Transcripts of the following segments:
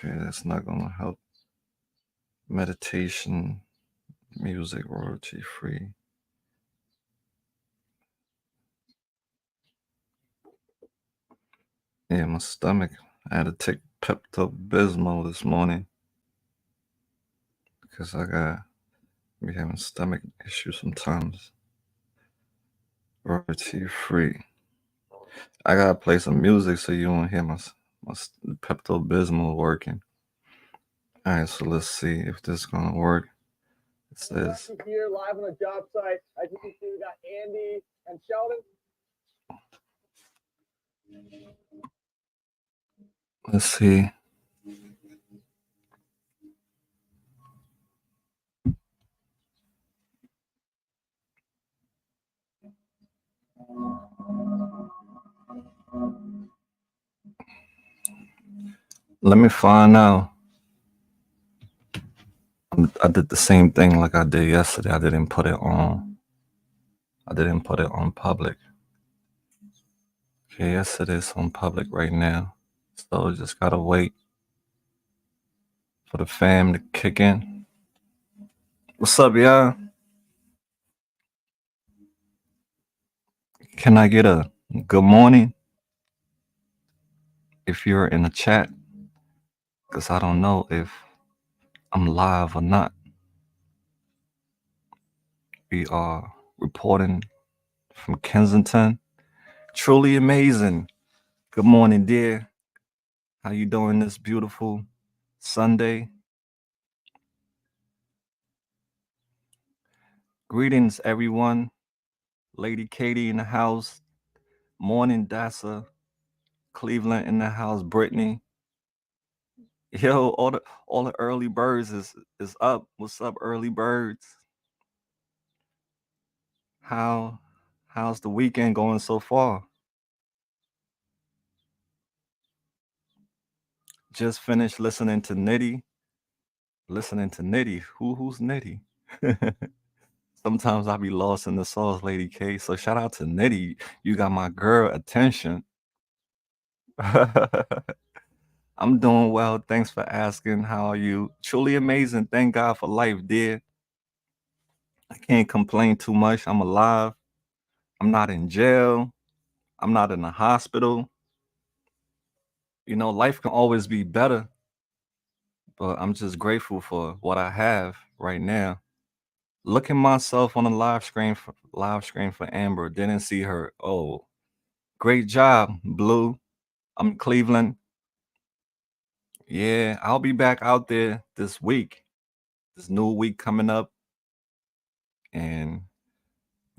Okay, that's not gonna help. Meditation, music, royalty free. Yeah, my stomach. I had to take Pepto Bismol this morning because I got be having stomach issues sometimes. Royalty free. I gotta play some music so you don't hear my Pepto Bismol working. All right, so let's see if this is gonna work. It says here live on the job site. As you can see, we got Andy and Sheldon. Let's see. Let me find out. I did the same thing like I did yesterday. I didn't put it on public. Okay, yes, it is on public right now. So just gotta wait for the fam to kick in. What's up, y'all? Can I get a good morning if you're in the chat? Because I don't know if I'm live or not. We are reporting from Kensington. Truly amazing. Good morning, dear. How you doing this beautiful Sunday? Greetings, everyone. Lady Katie in the house. Morning, Dassa. Cleveland in the house. Brittany. Yo, all the early birds is up. What's up, early birds? How's the weekend going so far? Just finished listening to Nitty. Who's Nitty? Sometimes I be lost in the sauce, Lady K. So shout out to Nitty. You got my girl attention. I'm doing well. Thanks for asking. How are you? Truly amazing. Thank God for life, dear. I can't complain too much. I'm alive. I'm not in jail. I'm not in a hospital. You know, life can always be better, but I'm just grateful for what I have right now. Look at myself on the live screen for Amber. Didn't see her. Oh, great job, Blue. I'm Cleveland. Yeah, I'll be back out there this week. This new week coming up. And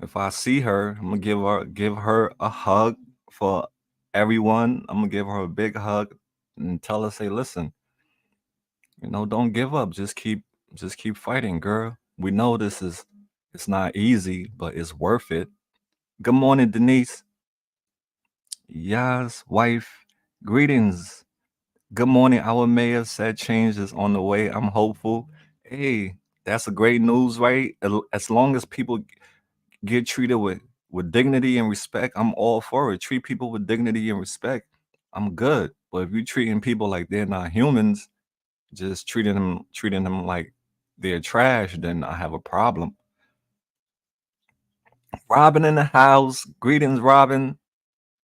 if I see her, I'm gonna give her a hug for everyone. I'm gonna give her a big hug and tell her, say, listen, don't give up. Just keep fighting, girl. We know it's not easy, but it's worth it. Good morning, Denise. Yes, wife. Greetings. Good morning. Our mayor said change is on the way. I'm hopeful. Hey, that's a great news, right? As long as people get treated with dignity and respect, I'm all for it. Treat people with dignity and respect. I'm good. But if you're treating people like they're not humans, just treating them like they're trash, then I have a problem. Robin in the house. Greetings, Robin.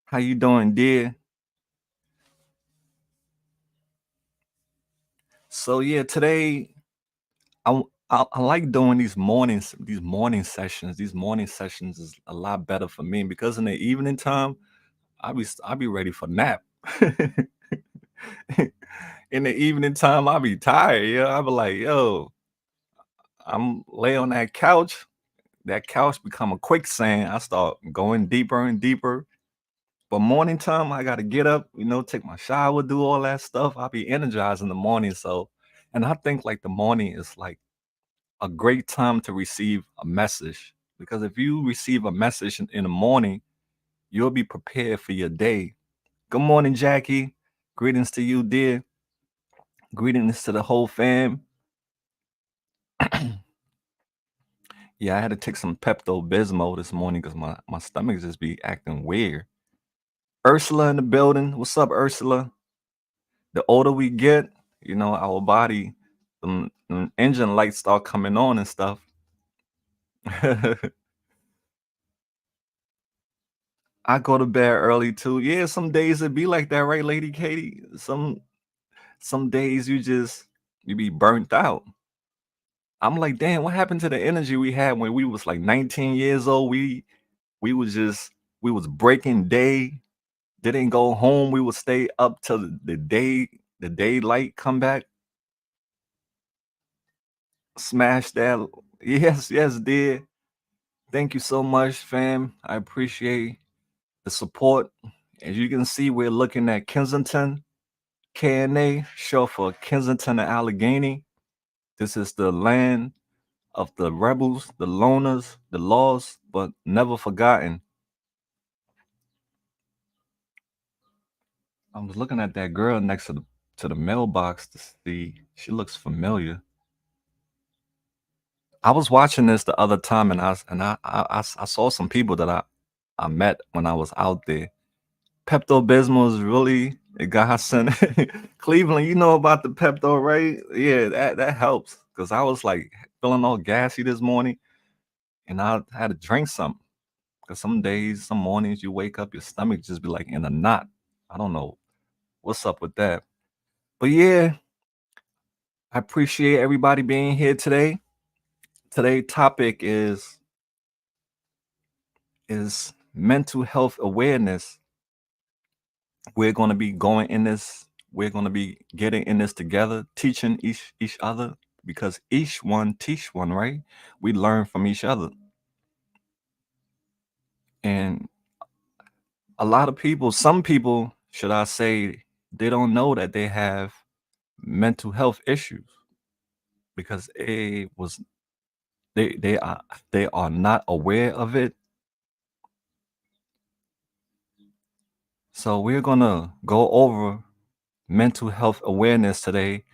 How you doing, dear? So yeah, today I like doing these morning sessions. These morning sessions is a lot better for me because in the evening time, I be ready for nap. In the evening time, I be tired. Yeah, I be like, yo, I'm lay on that couch. That couch become a quicksand. I start going deeper and deeper. But morning time, I gotta get up, take my shower, do all that stuff. I be energized in the morning. So, and I think like the morning is like a great time to receive a message because if you receive a message in the morning, you'll be prepared for your day. Good morning, Jackie. Greetings to you, dear. Greetings to the whole fam. Yeah, I had to take some Pepto Bismol this morning because my stomach just be acting weird. Ursula in the building. What's up, Ursula? The older we get, our body, engine lights start coming on and stuff. I go to bed early too. Yeah, some days it be like that, right, Lady Katie? Some days you be burnt out. I'm like, damn, what happened to the energy we had when we was like 19 years old? We was just we was breaking day, didn't go home. We would stay up till the daylight come back, smash that. Yes, yes, dear. Thank you so much, fam. I appreciate the support. As you can see, we're looking at Kensington, KNA, short for Kensington and Allegheny. This is the land of the rebels, the loners, the lost, but never forgotten. I was looking at that girl next to the mailbox to see she looks familiar. I was watching this the other time, and I saw some people that I met when I was out there. Pepto Bismol is really a godsend. Cleveland, you know about the Pepto, right? Yeah, that helps because I was like feeling all gassy this morning, and I had to drink something. Because some days, some mornings, you wake up, your stomach just be like in a knot. I don't know what's up with that, but yeah, I appreciate everybody being here today. Today's topic is mental health awareness. We're going to be going in this. We're going to be getting in this together, teaching each other because each one teach one, right? We learn from each other, and a lot of people, some people, should I say, they don't know that they have mental health issues because they are not aware of it. So we're gonna go over mental health awareness today,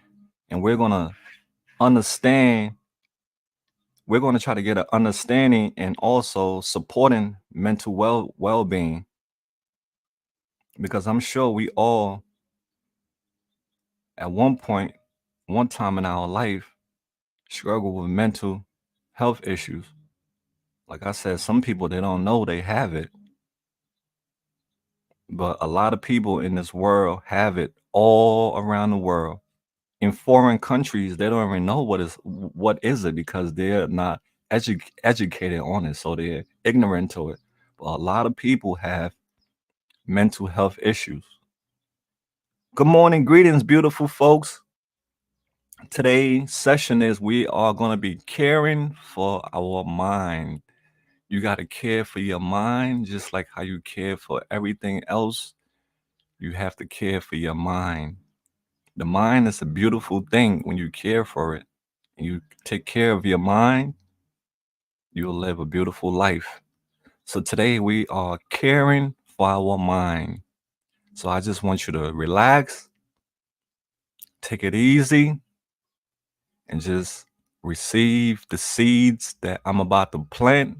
and we're gonna understand. We're gonna try to get an understanding and also supporting mental well-being because I'm sure we all at one point, one time in our life, struggle with mental health issues. Like I said, some people they don't know they have it, but a lot of people in this world have it all around the world. In foreign countries, they don't even know what is it because they're not educated on it, so they're ignorant to it. But a lot of people have mental health issues. Good morning, greetings, beautiful folks. Today's session is we are going to be caring for our mind. You got to care for your mind just like how you care for everything else. You have to care for your mind. The mind is a beautiful thing when you care for it and you take care of your mind, you'll live a beautiful life. So today we are caring for our mind. So I just want you to relax, take it easy, and just receive the seeds that I'm about to plant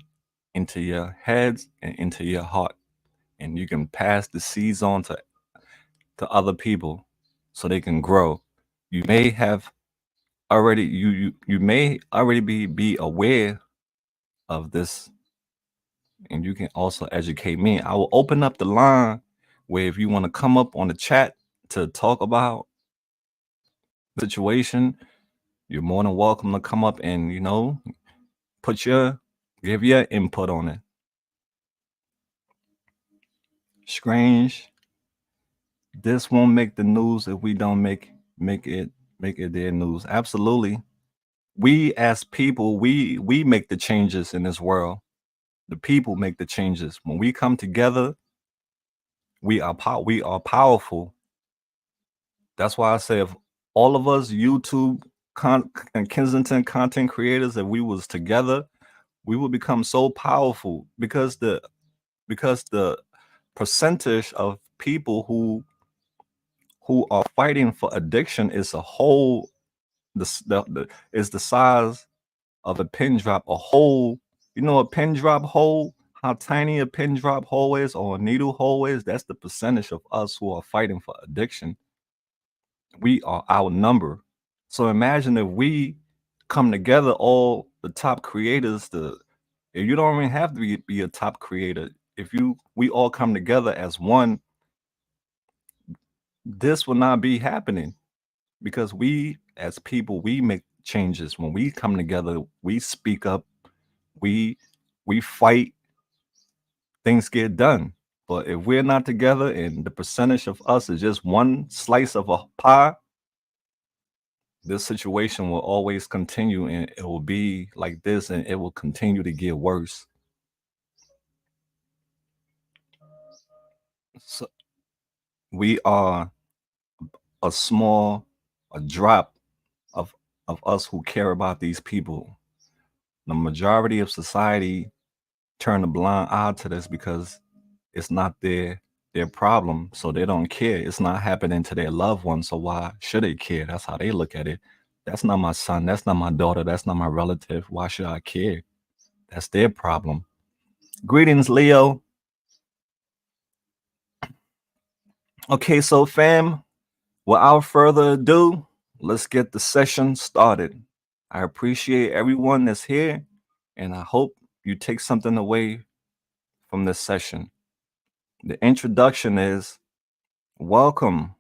into your heads and into your heart. And you can pass the seeds on to other people so they can grow. You may have already you may already be aware of this, and you can also educate me. I will open up the line where if you want to come up on the chat to talk about the situation, you're more than welcome to come up and put your give your input on it. Strange. This won't make the news if we don't make it their news. Absolutely. We as people, we make the changes in this world. The people make the changes. When we come together, we are powerful. That's why I say if all of us YouTube and Kensington content creators, if we was together, we would become so powerful because the percentage of people who are fighting for addiction is a whole the is the size of a pin drop a hole. You know, a pin drop hole, how tiny a pin drop hole is or a needle hole is. That's the percentage of us who are fighting for addiction. We are outnumbered. So imagine if we come together, all the top creators, if you don't even have to be a top creator. If we all come together as one, this will not be happening because we as people, we make changes. When we come together, we speak up, we we fight, things get done. But if we're not together and the percentage of us is just one slice of a pie, this situation will always continue and it will be like this and it will continue to get worse. So we are a small, a drop of us who care about these people. The majority of society turn a blind eye to this because it's not their problem, so they don't care. It's not happening to their loved ones, so why should they care? That's how they look at it. That's not my son, that's not my daughter, that's not my relative. Why should I care? That's their problem. Greetings, Leo. Okay, so fam, without further ado, let's get the session started. I appreciate everyone that's here, and I hope you take something away from this session. The introduction is welcome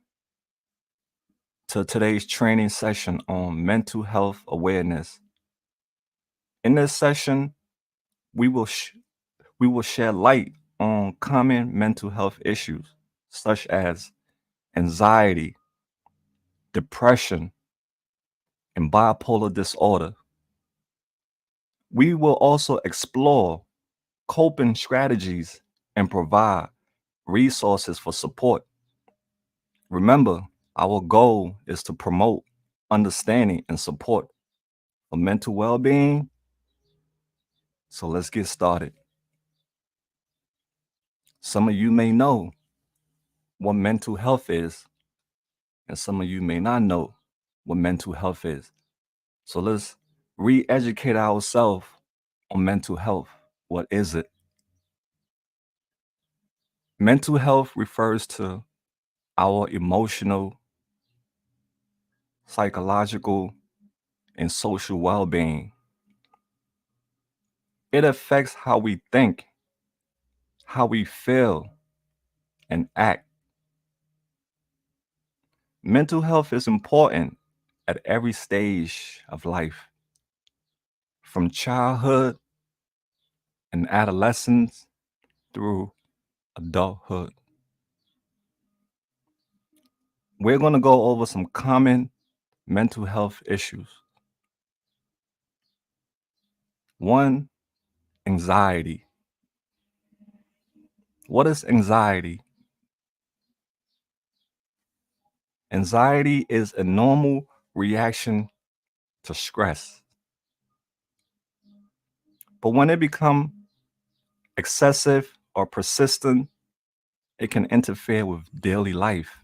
to today's training session on mental health awareness. In this session, we will we will shed light on common mental health issues such as anxiety, depression, and bipolar disorder. We will also explore coping strategies and provide resources for support. Remember, our goal is to promote understanding and support for mental well being. So let's get started. Some of you may know what mental health is, and some of you may not know what mental health is. So let's re educate ourselves on mental health. What is it? Mental health refers to our emotional, psychological, and social well being. It affects how we think, how we feel, and act. Mental health is important at every stage of life, from childhood and adolescence through adulthood. We're going to go over some common mental health issues. One, anxiety. What is anxiety? Anxiety is a normal reaction to stress. But when it becomes excessive or persistent, it can interfere with daily life.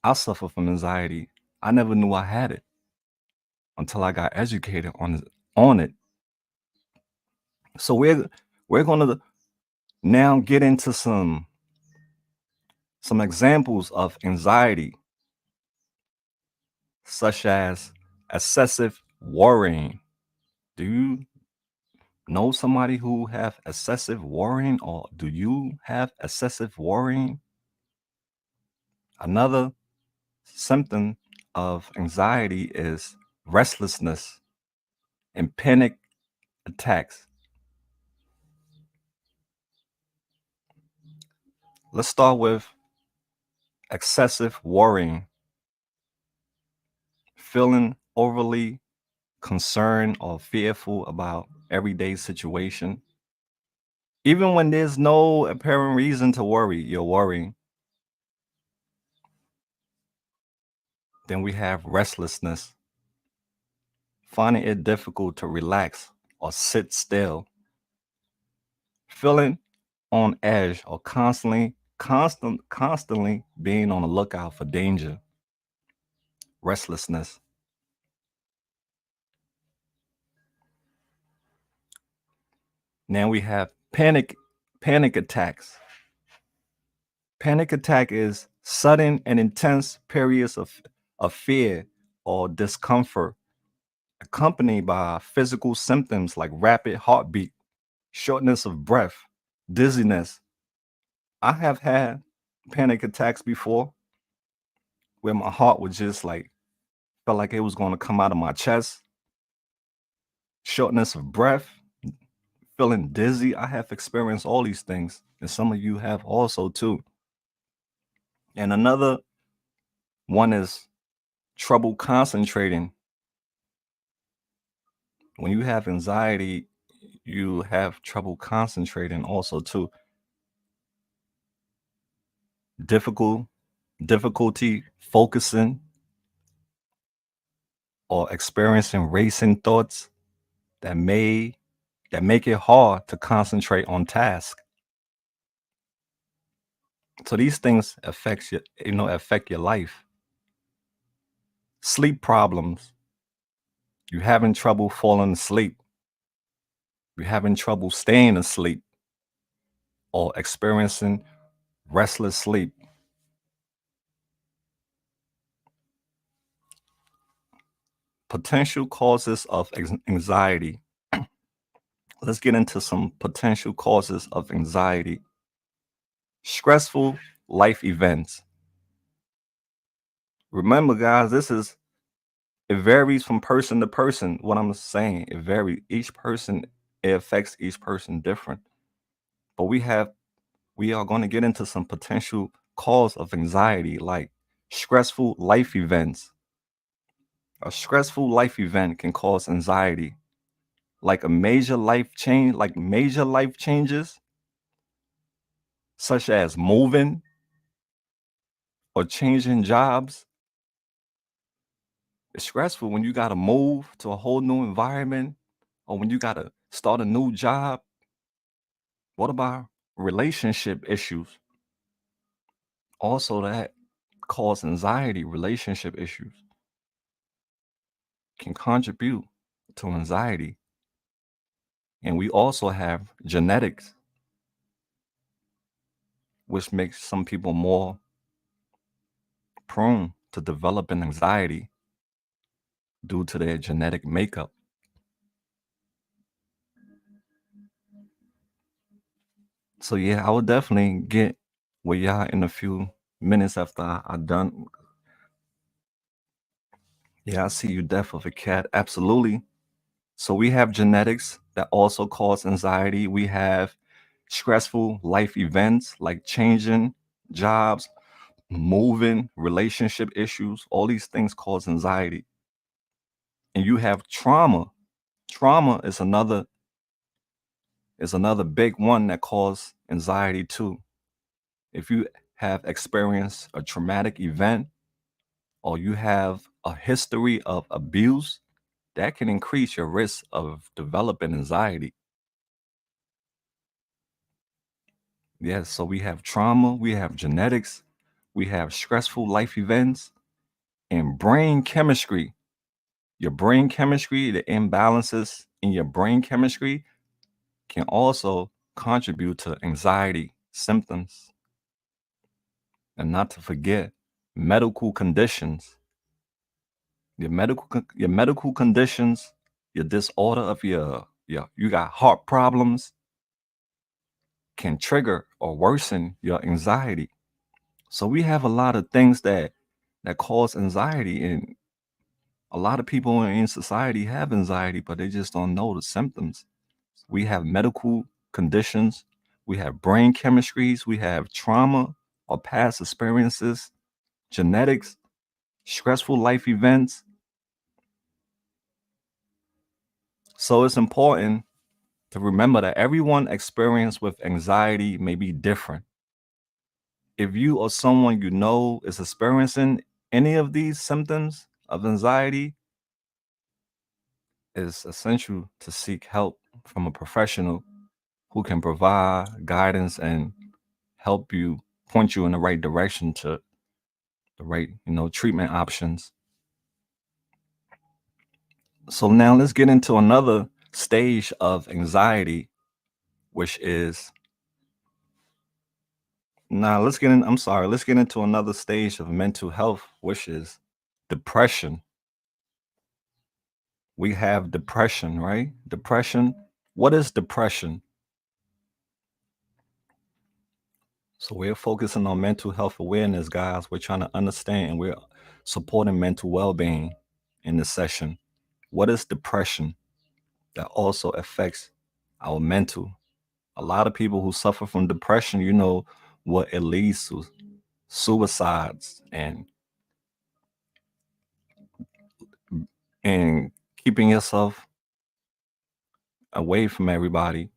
I suffer from anxiety. I never knew I had it until I got educated on it. So we're going to now get into some examples of anxiety, such as excessive worrying. Do you know somebody who have excessive worrying, or do you have excessive worrying? Another symptom of anxiety is restlessness and panic attacks. Let's start with excessive worrying, feeling overly concerned or fearful about everyday situation. Even when there's no apparent reason to worry, you're worrying. Then we have restlessness, finding it difficult to relax or sit still, feeling on edge or constantly being on the lookout for danger. Restlessness. Now we have panic attacks. Panic attack is Sudden and intense periods of fear or discomfort, accompanied by physical symptoms like rapid heartbeat, shortness of breath, dizziness. I have had panic attacks before where my heart was just like, felt like it was going to come out of my chest, shortness of breath, feeling dizzy. I have experienced all these things, and some of you have also too. And another one is trouble concentrating. When you have anxiety, you have trouble concentrating also too. Difficult difficulty focusing or experiencing racing thoughts that may that make it hard to concentrate on task. So these things affect your life. Sleep problems. You having trouble falling asleep. You're having trouble staying asleep or experiencing restless sleep. Potential causes of anxiety. Let's get into some potential causes of anxiety. Stressful life events. Remember, guys, it varies from person to person. What I'm saying, it varies. It affects each person different. But we are going to get into some potential cause of anxiety, like stressful life events. A stressful life event can cause anxiety, like major life changes, such as moving or changing jobs. It's stressful when you got to move to a whole new environment or when you got to start a new job. What about relationship issues? Also, that cause anxiety, relationship issues can contribute to anxiety. And we also have genetics, which makes some people more prone to developing anxiety due to their genetic makeup. So yeah, I would definitely get with y'all in a few minutes after I done. Yeah, I see you, death of a cat. Absolutely. So we have genetics that also cause anxiety. We have stressful life events like changing jobs, moving, relationship issues. All these things cause anxiety. And you have trauma. Trauma is another big one that causes anxiety too. If you have experienced a traumatic event or you have a history of abuse, that can increase your risk of developing anxiety. Yes, so we have trauma, we have genetics, we have stressful life events, and brain chemistry. Your brain chemistry, the imbalances in your brain chemistry can also contribute to anxiety symptoms. And not to forget medical conditions. Your medical conditions, your disorder of you got heart problems can trigger or worsen your anxiety. So we have a lot of things that cause anxiety, and a lot of people in society have anxiety, but they just don't know the symptoms. We have medical conditions, we have brain chemistries, we have trauma or past experiences, genetics, stressful life events. So it's important to remember that everyone experience with anxiety may be different. If you or someone you know is experiencing any of these symptoms of anxiety, it's essential to seek help from a professional who can provide guidance and help you point you in the right direction to the right, treatment options. So now let's get into another stage of anxiety, which is Now let's get in. I'm sorry. Let's get into another stage of mental health, which is depression. We have depression, right? Depression. What is depression? So we're focusing on mental health awareness, guys. We're trying to understand and we're supporting mental well-being in this session. What is depression? That also affects our mental. A lot of people who suffer from depression, you know what it leads to: suicides and keeping yourself away from everybody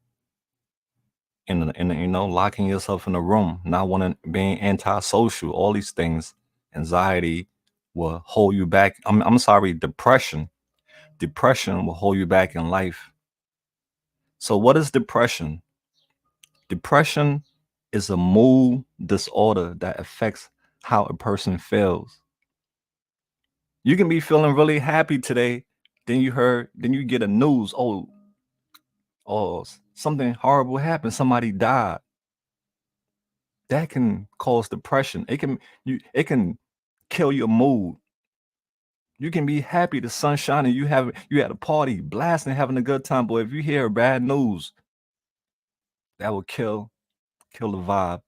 locking yourself in a room, not wanting, being antisocial, all these things. Anxiety will hold you back. I'm sorry, depression will hold you back in life. So what is depression? Depression is a mood disorder that affects how a person feels. You can be feeling really happy today, then you get a news, something horrible happened, somebody died. That can cause depression. It can kill your mood. You can be happy, the sun shining, you had a party, blasting, having a good time, but if you hear bad news, that will kill the vibe,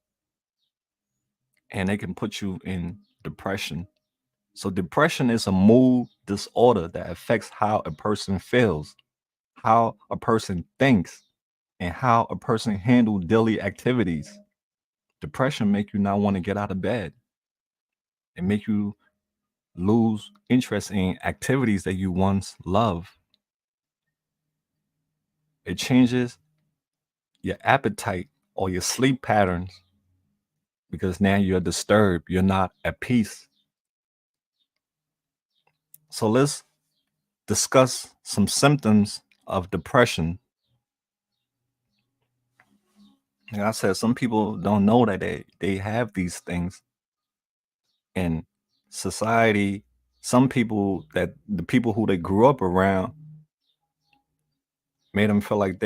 and it can put you in depression. So depression is a mood disorder that affects how a person feels, how a person thinks, and how a person handles daily activities. Depression make you not want to get out of bed. It make you lose interest in activities that you once loved. It changes your appetite or your sleep patterns because now you're disturbed. You're not at peace. So let's discuss some symptoms of depression. Like I said, some people don't know that they have these things in society. Some people, that the people who they grew up around, made them feel like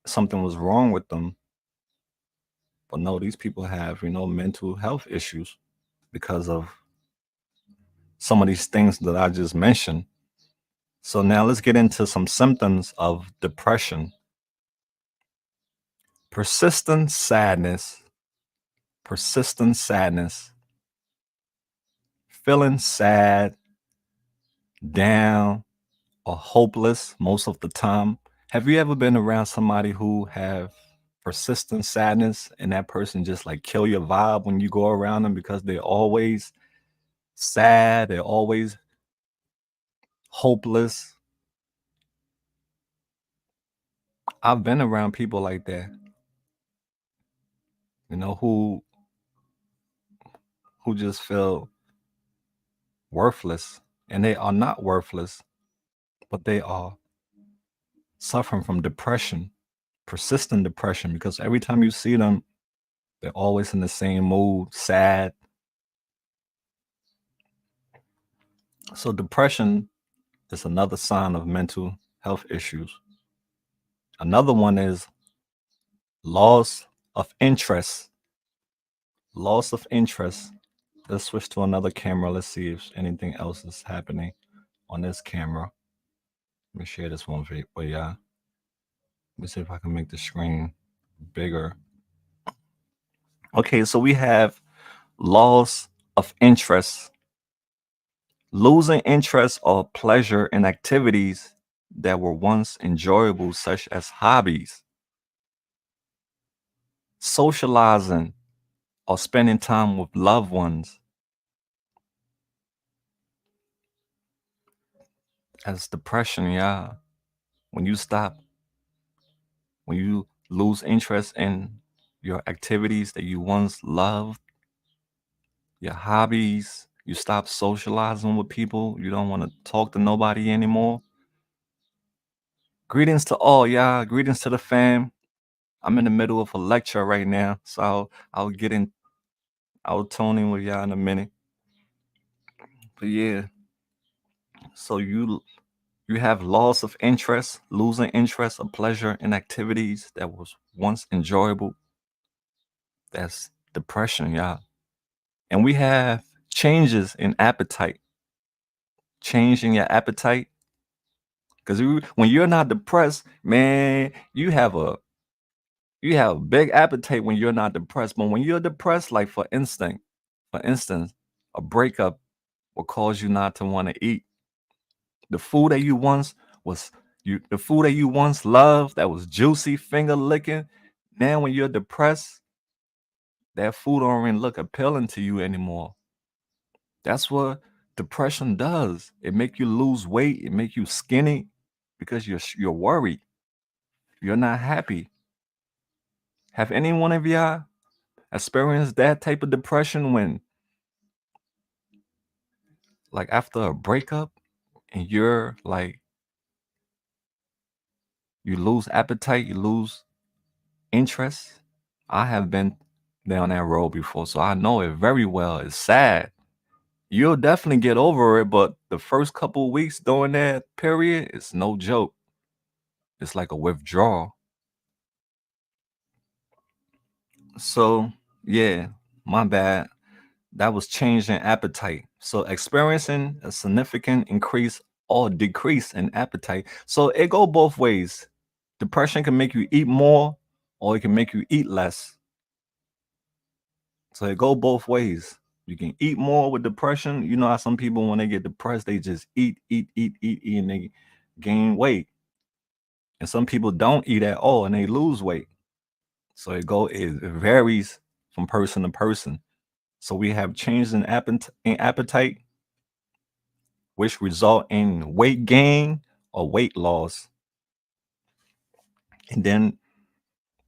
something was wrong with them. But no, these people have, mental health issues because of some of these things that I just mentioned. So now let's get into some symptoms of depression. Persistent sadness, persistent sadness, feeling sad, down, or hopeless most of the time. Have you ever been around somebody who have persistent sadness and that person just like kill your vibe when you go around them because they're always sad, they're always hopeless? I've been around people like that, who just feel worthless, and they are not worthless, but they are suffering from depression, persistent depression, because every time you see them, they're always in the same mood, sad. So depression is another sign of mental health issues. Another one is loss of interest. Loss of interest. Let's switch to another camera. Let's see if anything else is happening on this camera. Let me share this one for y'all. Let me see if I can make the screen bigger. Okay, so we have loss of interest. Losing interest or pleasure in activities that were once enjoyable, such as hobbies, socializing, or spending time with loved ones. That's depression, yeah. When you stop, when you lose interest in your activities that you once loved, your hobbies, you stop socializing with people, you don't want to talk to nobody anymore. Greetings to all, yeah. Greetings to the fam. I'm in the middle of a lecture right now, so I'll get in. I'll tone in with y'all in a minute. But yeah, so you have loss of interest, losing interest or pleasure in activities that was once enjoyable. That's Depression, yeah. And we have changes in appetite, changing your appetite. Because when you're not depressed, man, you have a big appetite when you're not depressed. But when you're depressed, like for instance, a breakup will cause you not to want to eat. The food that you once was the food that you once loved that was juicy, finger licking. Now when you're depressed, that food don't even look appealing to you anymore. That's what depression does. It make you lose weight. It make you skinny because you're worried. You're not happy. Have any one of y'all experienced that type of depression when, like, after a breakup and you're like, you lose appetite, you lose interest? I have been down that road before, so I know it very well. It's sad. You'll definitely get over it, but the first couple of weeks during that period, it's no joke. It's like a withdrawal. So, yeah, my bad. That was change in appetite. So, experiencing a significant increase or decrease in appetite. So, it go both ways. Depression can make you eat more or it can make you eat less. So, it go both ways. You can eat more with depression. You know how some people, when they get depressed, they just eat, eat, eat, eat, eat, and they gain weight. And some people don't eat at all and they lose weight. So, it varies from person to person. So we have changes in appetite, which result in weight gain or weight loss. And then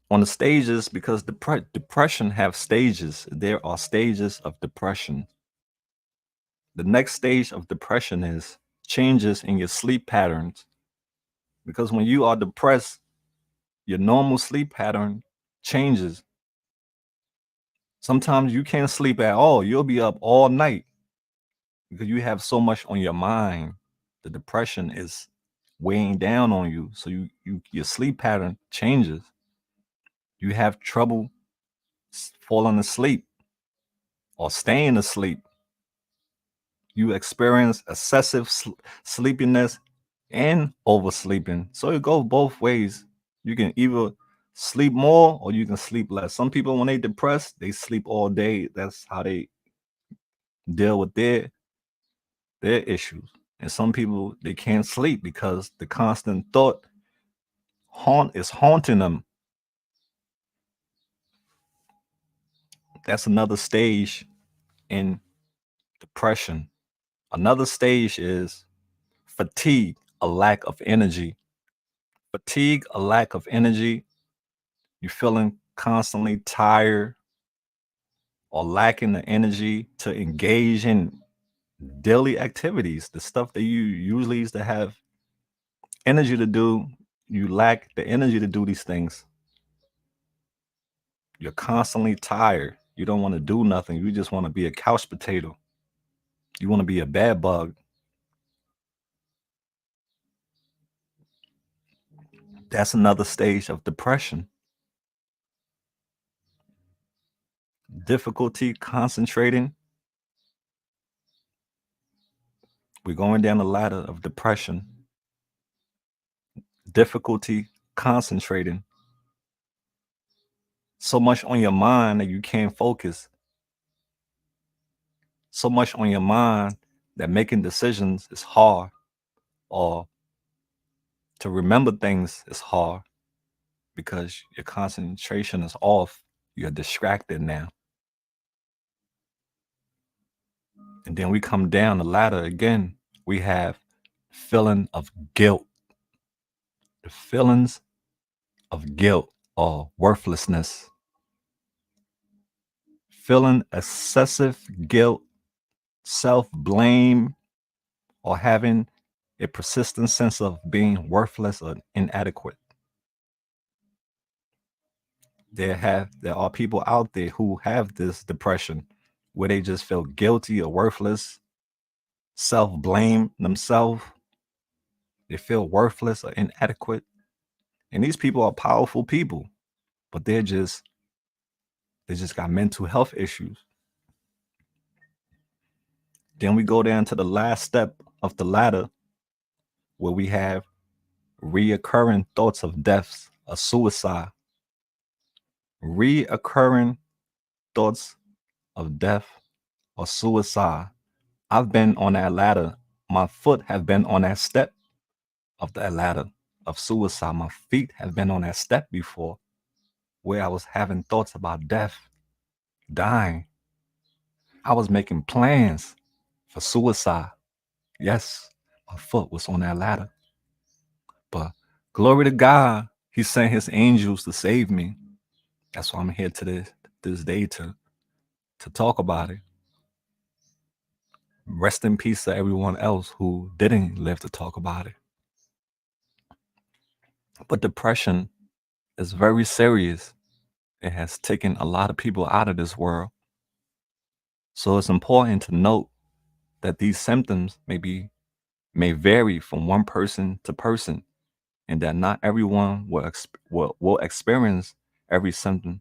on the stages, because depression have stages, there are stages of depression. The next stage of depression is changes in your sleep patterns. Because when you are depressed, your normal sleep pattern changes. Sometimes you can't sleep at all. You'll be up all night because you have so much on your mind. The depression is weighing down on you, so your sleep pattern changes. You have trouble falling asleep or staying asleep. You experience excessive sleepiness and oversleeping. So it goes both ways. You can either sleep more or you can sleep less. Some people, when they depressed, they sleep all day. That's how they deal with their issues. And some people, they can't sleep because the constant thought is haunting them. That's another stage in depression. Another stage is fatigue, a lack of energy. Fatigue, a lack of energy. You're feeling constantly tired or lacking the energy to engage in daily activities, the stuff that you usually used to have energy to do. You lack the energy to do these things. You're constantly tired. You don't want to do nothing. You just want to be a couch potato. You want to be a bed bug. That's another stage of depression. Difficulty concentrating. We're going down the ladder of depression. Difficulty concentrating. So much on your mind that you can't focus. So much on your mind that making decisions is hard, or to remember things is hard because your concentration is off. You're distracted now. And then we come down the ladder again. We have feeling of guilt. The feelings of guilt or worthlessness. Feeling excessive guilt, self blame, or having a persistent sense of being worthless or inadequate. There are people out there who have this depression where they just feel guilty or worthless, self blame themselves. They feel worthless or inadequate. And these people are powerful people, but they're just They just got mental health issues. Then we go down to the last step of the ladder where we have reoccurring thoughts of deaths, of suicide, reoccurring thoughts of death or suicide. I've been on that ladder. My foot have been on that step of that ladder of suicide. My feet have been on that step before where I was having thoughts about death, dying. I was making plans for suicide. Yes, my foot was on that ladder. But glory to God, He sent His angels to save me. That's why I'm here to this day to talk about it. Rest in peace to everyone else who didn't live to talk about it. But depression is very serious. It has taken a lot of people out of this world. So it's important to note that these symptoms may vary from one person to person, and that not everyone will experience every symptom.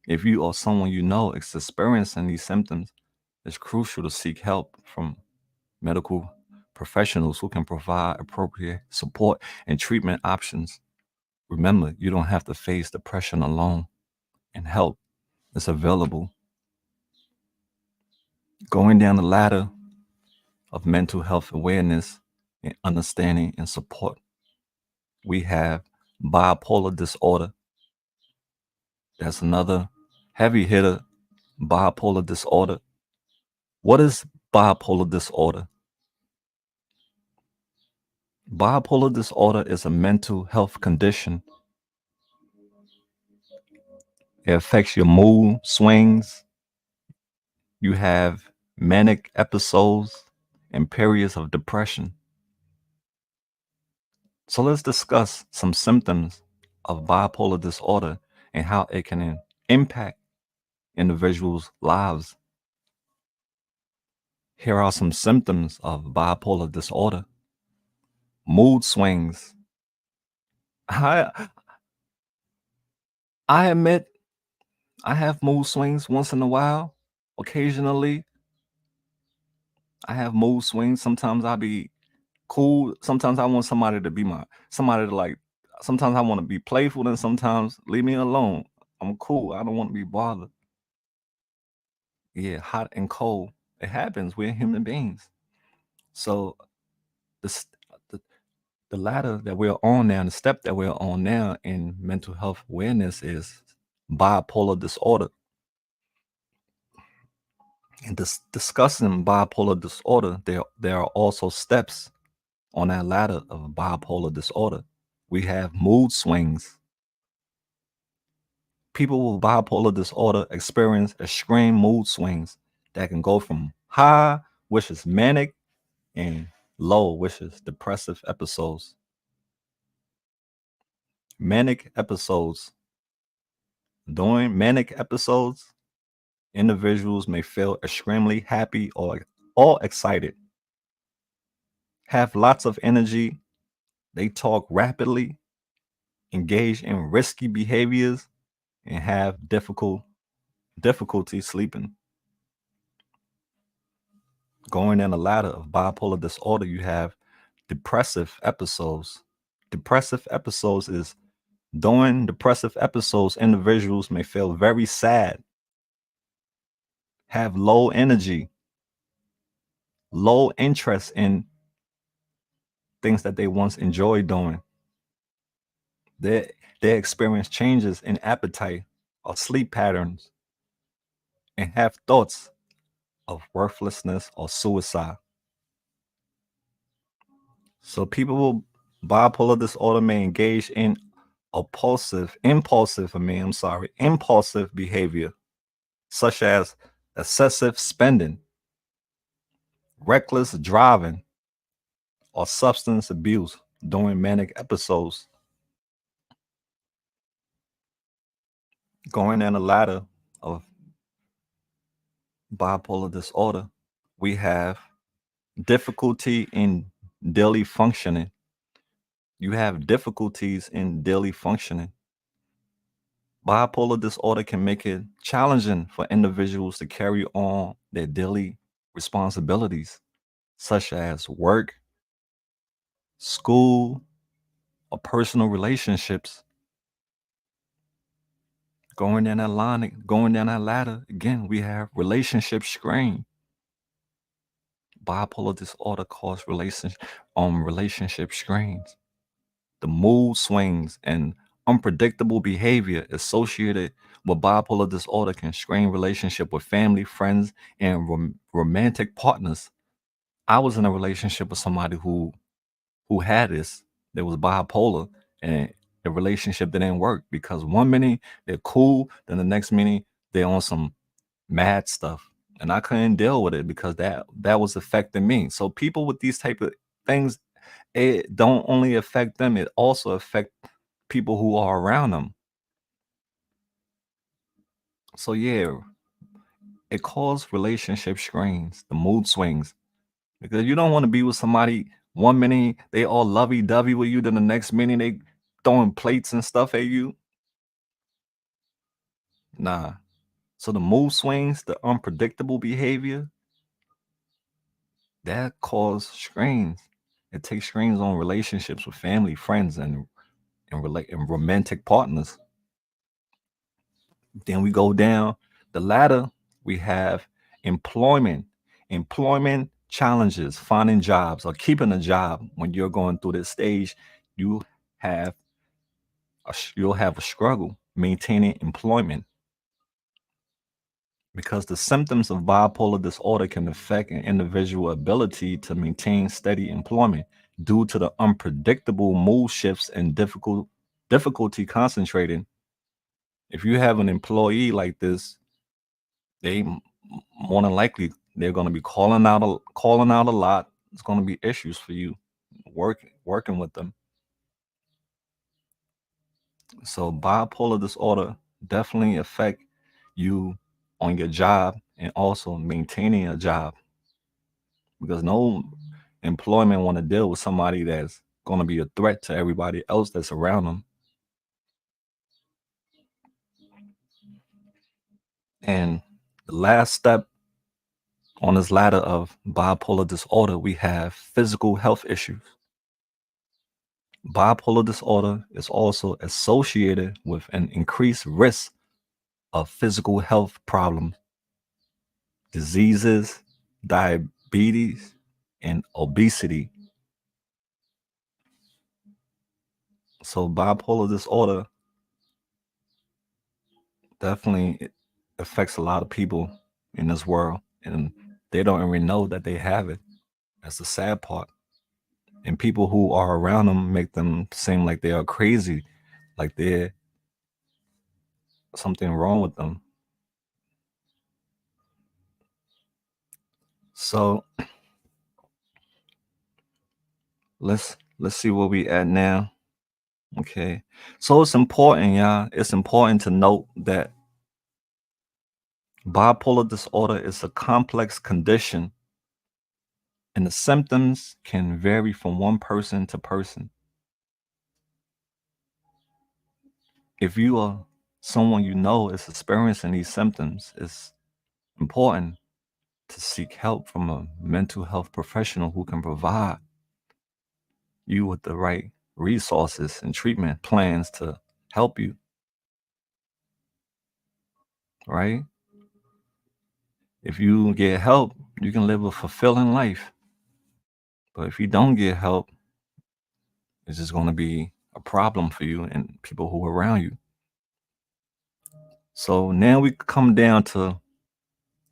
If you or someone you know is experiencing these symptoms, it's crucial to seek help from medical professionals who can provide appropriate support and treatment options. Remember, you don't have to face depression alone, and help is available. Going down the ladder of mental health awareness and understanding and support, we have bipolar disorder. That's another heavy hitter, bipolar disorder. What is bipolar disorder? Bipolar disorder is a mental health condition. It affects your mood swings. You have manic episodes and periods of depression. So let's discuss some symptoms of bipolar disorder and how it can impact individuals' lives. Here are some symptoms of bipolar disorder. Mood swings. I I admit I have mood swings once in a while. Occasionally, I have mood swings. Sometimes I'll be cool. Sometimes I want somebody to be somebody to like. Sometimes I want to be playful, and sometimes leave me alone. I'm cool. I don't want to be bothered. Yeah, hot and cold. It happens. We're human beings. So the the, the ladder that we're on now, the step that we're on now in mental health awareness is bipolar disorder. And discussing bipolar disorder, there are also steps on that ladder of bipolar disorder. We have mood swings. People with bipolar disorder experience extreme mood swings that can go from high, which is manic, and low, which is depressive episodes. Manic episodes. During manic episodes, individuals may feel extremely happy or excited, have lots of energy, they talk rapidly, engage in risky behaviors, and have difficulty sleeping. Going down the ladder of bipolar disorder, you have depressive episodes. Depressive episodes is during depressive episodes, individuals may feel very sad, have low energy, low interest in things that they once enjoyed doing. They experience changes in appetite or sleep patterns and have thoughts of worthlessness or suicide. So people with bipolar disorder may engage in impulsive behavior, such as excessive spending, reckless driving, or substance abuse during manic episodes. Going down the ladder of bipolar disorder, we have difficulty in daily functioning. You have difficulties in daily functioning. Bipolar disorder can make it challenging for individuals to carry on their daily responsibilities, such as work, school, or personal relationships. Going down that ladder, again, we have relationship strain. Bipolar disorder causes relationship strains. The mood swings and unpredictable behavior associated with bipolar disorder can strain relationship with family, friends, and romantic partners. I was in a relationship with somebody who had this. That was bipolar, and the relationship didn't work because one minute they're cool, then the next minute they're on some mad stuff, and I couldn't deal with it because that was affecting me. So people with these type of things, it don't only affect them, it also affect people who are around them. So yeah, it causes relationship strains, the mood swings, because you don't want to be with somebody one minute they all lovey-dovey with you, then the next minute they throwing plates and stuff at you. Nah. So the mood swings, the unpredictable behavior, that cause strains. It takes strains on relationships with family, friends, and romantic partners. Then we go down the ladder. We have employment, employment challenges, finding jobs or keeping a job. When you're going through this stage, you have you'll have a struggle maintaining employment because the symptoms of bipolar disorder can affect an individual's ability to maintain steady employment due to the unpredictable mood shifts and difficulty concentrating. If you have an employee like this, they more than likely they're going to be calling out a lot. It's going to be issues for you working with them. So bipolar disorder definitely affect you on your job and also maintaining a job because no employment want to deal with somebody that's going to be a threat to everybody else that's around them. And the last step on this ladder of bipolar disorder, we have physical health issues. Bipolar disorder is also associated with an increased risk of physical health problems, diseases, diabetes, and obesity. So bipolar disorder definitely affects a lot of people in this world, and they don't even know that they have it. That's the sad part. And people who are around them make them seem like they are crazy, like they're something wrong with them. So let's see where we at now. Okay. So it's important, y'all. It's important to note that bipolar disorder is a complex condition and the symptoms can vary from one person to person. If you are someone you know is experiencing these symptoms, it's important to seek help from a mental health professional who can provide you with the right resources and treatment plans to help you, right? If you get help, you can live a fulfilling life. But if you don't get help, it's just going to be a problem for you and people who are around you. So now we come down to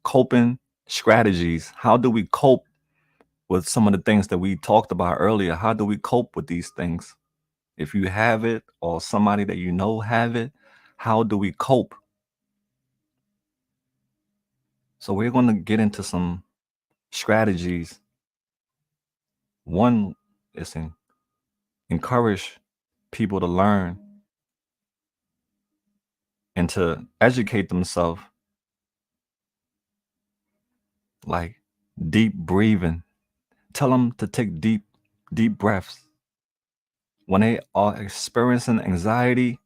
coping strategies. How do we cope with some of the things that we talked about earlier? How do we cope with these things? If you have it or somebody that you know have it, how do we cope? So we're going to get into some strategies. One is to encourage people to learn and to educate themselves, like deep breathing. Tell them to take deep breaths. When they are experiencing anxiety,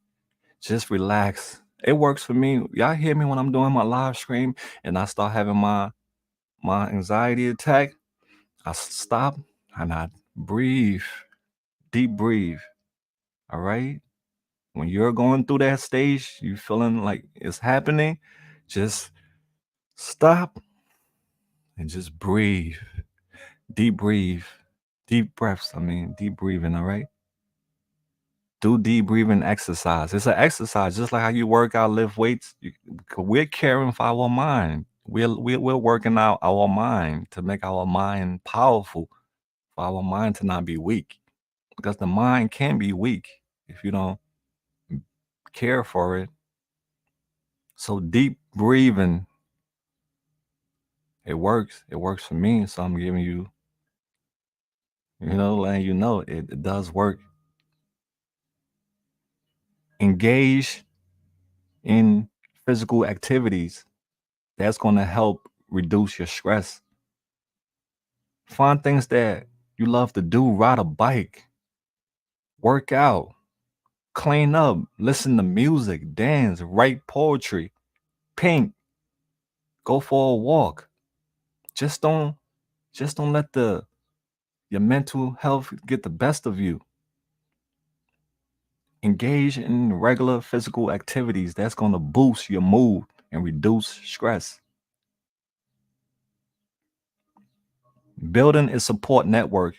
just relax It works for me. Y'all hear me when I'm doing my live stream and I start having my anxiety attack. Stop and I breathe, deep breathe. All right. When you're going through that stage, you feeling like it's happening, just stop and just breathe. Deep breathe. Deep breaths. I mean, deep breathing. All right. Do deep breathing exercise. It's an exercise, just like how you work out, lift weights. We're caring for our mind. We're working out our mind to make our mind powerful, for our mind to not be weak. Because the mind can be weak if you don't care for it. So deep breathing, it works. It works for me. So I'm giving you, letting you know it does work. Engage in physical activities. That's going to help reduce your stress. Find things that you love to do, ride a bike, work out, clean up, listen to music, dance, write poetry, paint, go for a walk. Just don't let the your mental health get the best of you. Engage in regular physical activities that's going to boost your mood and reduce stress. Building a support network.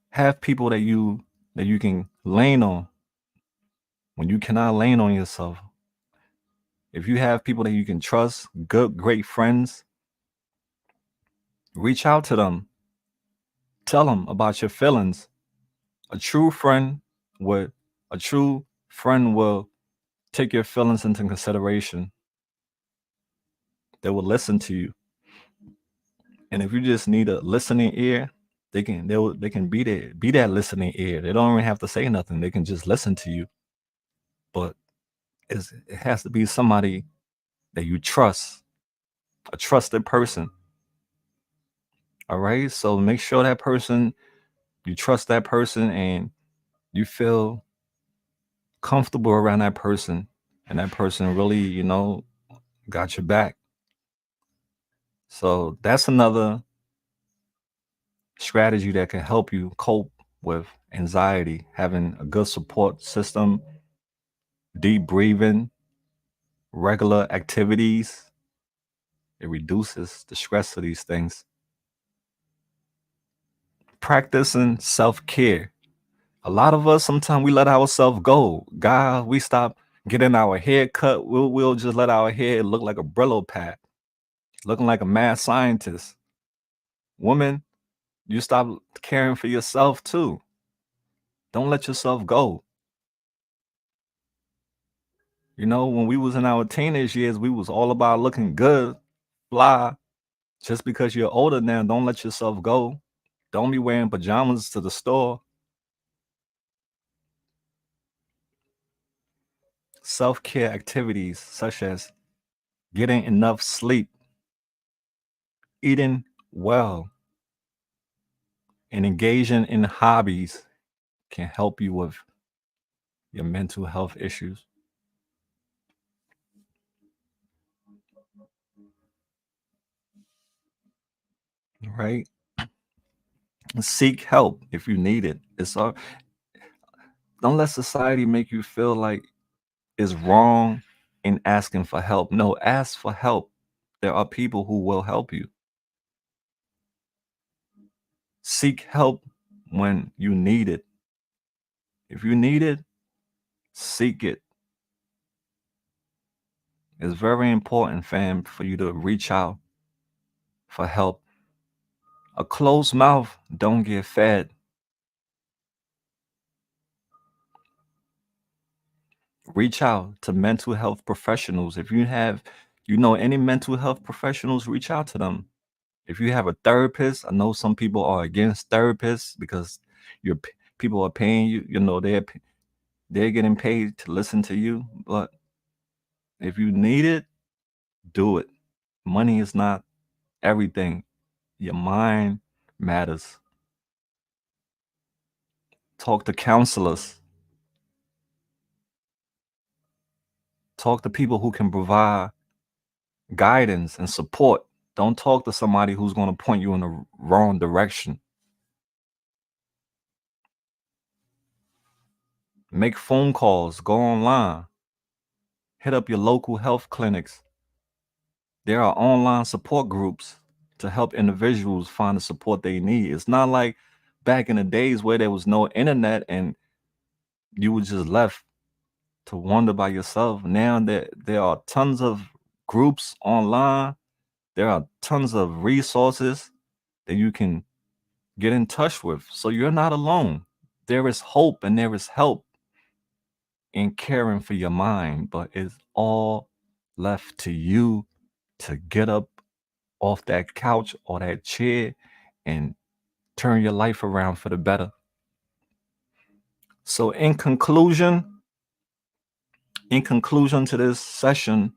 Have people that you can lean on when you cannot lean on yourself. If you have people that you can trust, good, great friends, reach out to them. Tell them about your feelings. A true friend would a true friend will take your feelings into consideration. They will listen to you. And if you just need a listening ear, they can be that listening ear. They don't even have to say nothing. They can just listen to you. But it has to be somebody that you trust, a trusted person. All right. So make sure that person, you trust that person and you feel comfortable around that person. And that person really, got your back. So that's another strategy that can help you cope with anxiety, having a good support system, deep breathing, regular activities. It reduces the stress of these things. Practicing self care. A lot of us sometimes we let ourselves go. God, we stop getting our hair cut. We'll just let our hair look like a Brillo pad, looking like a mad scientist. Woman, you stop caring for yourself too. Don't let yourself go. When we was in our teenage years, we was all about looking good, fly. Just because you're older now, don't let yourself go. Don't be wearing pajamas to the store. Self-care activities such as getting enough sleep, eating well, and engaging in hobbies can help you with your mental health issues, right? Seek help if you need it. Don't let society make you feel like it's wrong in asking for help. No, ask for help. There are people who will help you. Seek help when you need it. If you need it, seek it. It's very important, fam, for you to reach out for help. A closed mouth don't get fed. Reach out to mental health professionals. If you know any mental health professionals, reach out to them. If you have a therapist, I know some people are against therapists because people are paying you. They're getting paid to listen to you. But if you need it, do it. Money is not everything. Your mind matters. Talk to counselors. Talk to people who can provide guidance and support. Don't talk to somebody who's going to point you in the wrong direction. Make phone calls, go online, hit up your local health clinics. There are online support groups to help individuals find the support they need. It's not like back in the days where there was no internet and you were just left to wonder by yourself. Now that there are tons of groups online, there are tons of resources that you can get in touch with. So you're not alone. There is hope and there is help in caring for your mind, but it's all left to you to get up off that couch or that chair and turn your life around for the better. So in conclusion to this session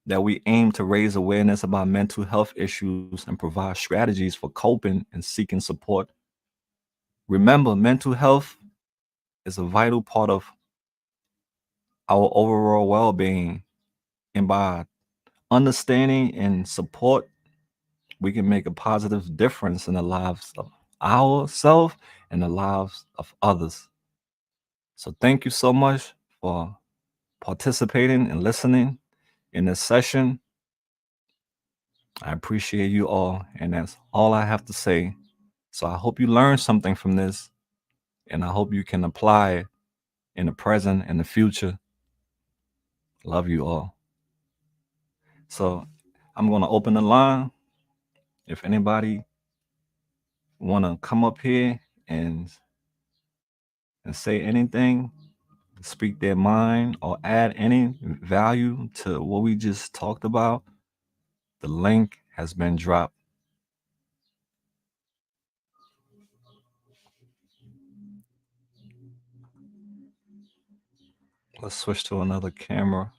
that we aim to raise awareness about mental health issues and provide strategies for coping and seeking support. Remember, mental health is a vital part of our overall well-being, and by understanding and support, we can make a positive difference in the lives of ourselves and the lives of others. So thank you so much for participating and listening in this session. I appreciate you all, and that's all I have to say. So I hope you learned something from this, and I hope you can apply it in the present and the future. Love you all. So I'm going to open the line. If anybody want to come up here and say anything, speak their mind, or add any value to what we just talked about, the link has been dropped. Let's switch to another camera.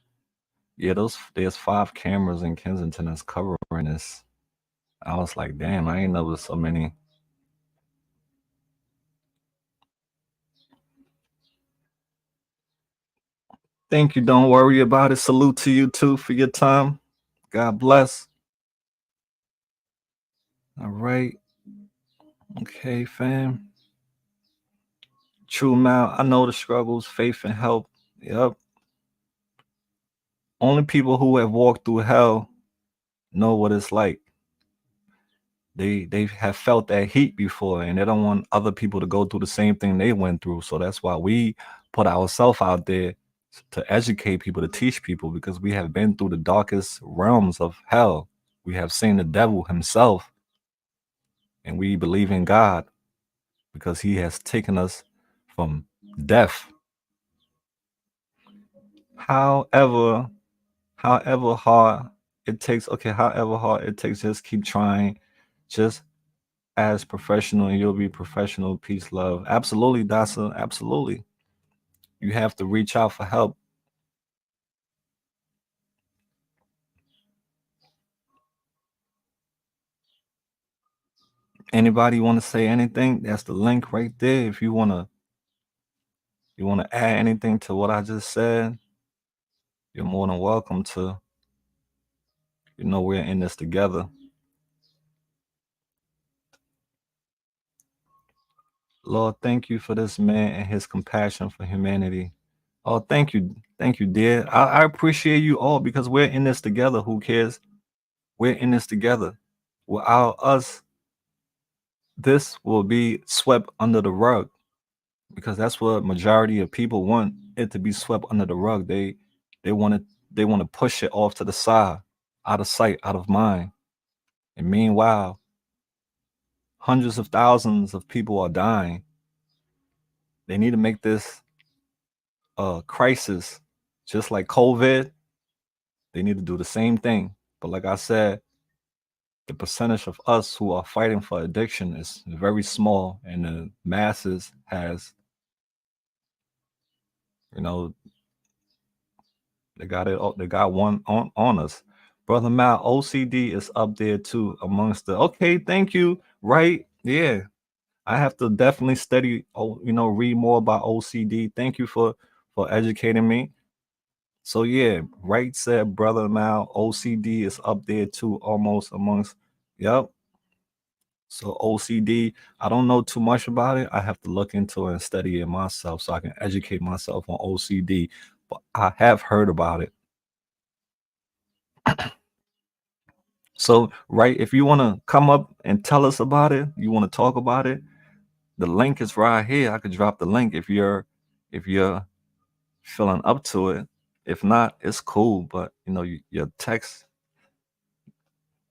Yeah, there's 5 cameras in Kensington that's covering this. I was like, damn, I ain't know there's so many. Thank you. Don't worry about it. Salute to you too for your time. God bless. All right. Okay, fam. True Mal, I know the struggles, faith and help. Yep. Only people who have walked through hell know what it's like. They have felt that heat before, and they don't want other people to go through the same thing they went through. So that's why we put ourselves out there to educate people, to teach people, because we have been through the darkest realms of hell. We have seen the devil himself, and we believe in God because he has taken us from death. However, however hard it takes, okay, however hard it takes, just keep trying. Just as professional, and you'll be professional. Peace, love. Absolutely, Dasa. Absolutely. You have to reach out for help. Anybody want to say anything? That's the link right there. If you want to add anything to what I just said, you're more than welcome to. We're in this together. Lord, thank you for this man and his compassion for humanity. Oh, thank you, dear. I appreciate you all because we're in this together. Who cares? We're in this together. Without us, this will be swept under the rug because that's what majority of people want it to be swept under the rug. They want to they want to push it off to the side, out of sight, out of mind. And meanwhile, hundreds of thousands of people are dying. They need to make this a crisis, just like COVID. They need to do the same thing. But like I said, the percentage of us who are fighting for addiction is very small, and the masses has, you know, they got it. They got one on us. Brother Mal, OCD is up there too amongst the. Okay, thank you. Right? Yeah, I have to definitely study. Oh, read more about OCD. Thank you for educating me. So yeah, right said brother. Now OCD is up there too, almost amongst. Yep. So OCD, I don't know too much about it. I have to look into it and study it myself so I can educate myself on OCD. But I have heard about it. So right, if you want to come up and tell us about it, you want to talk about it, the link is right here. I could drop the link if you're feeling up to it. If not, it's cool. But your text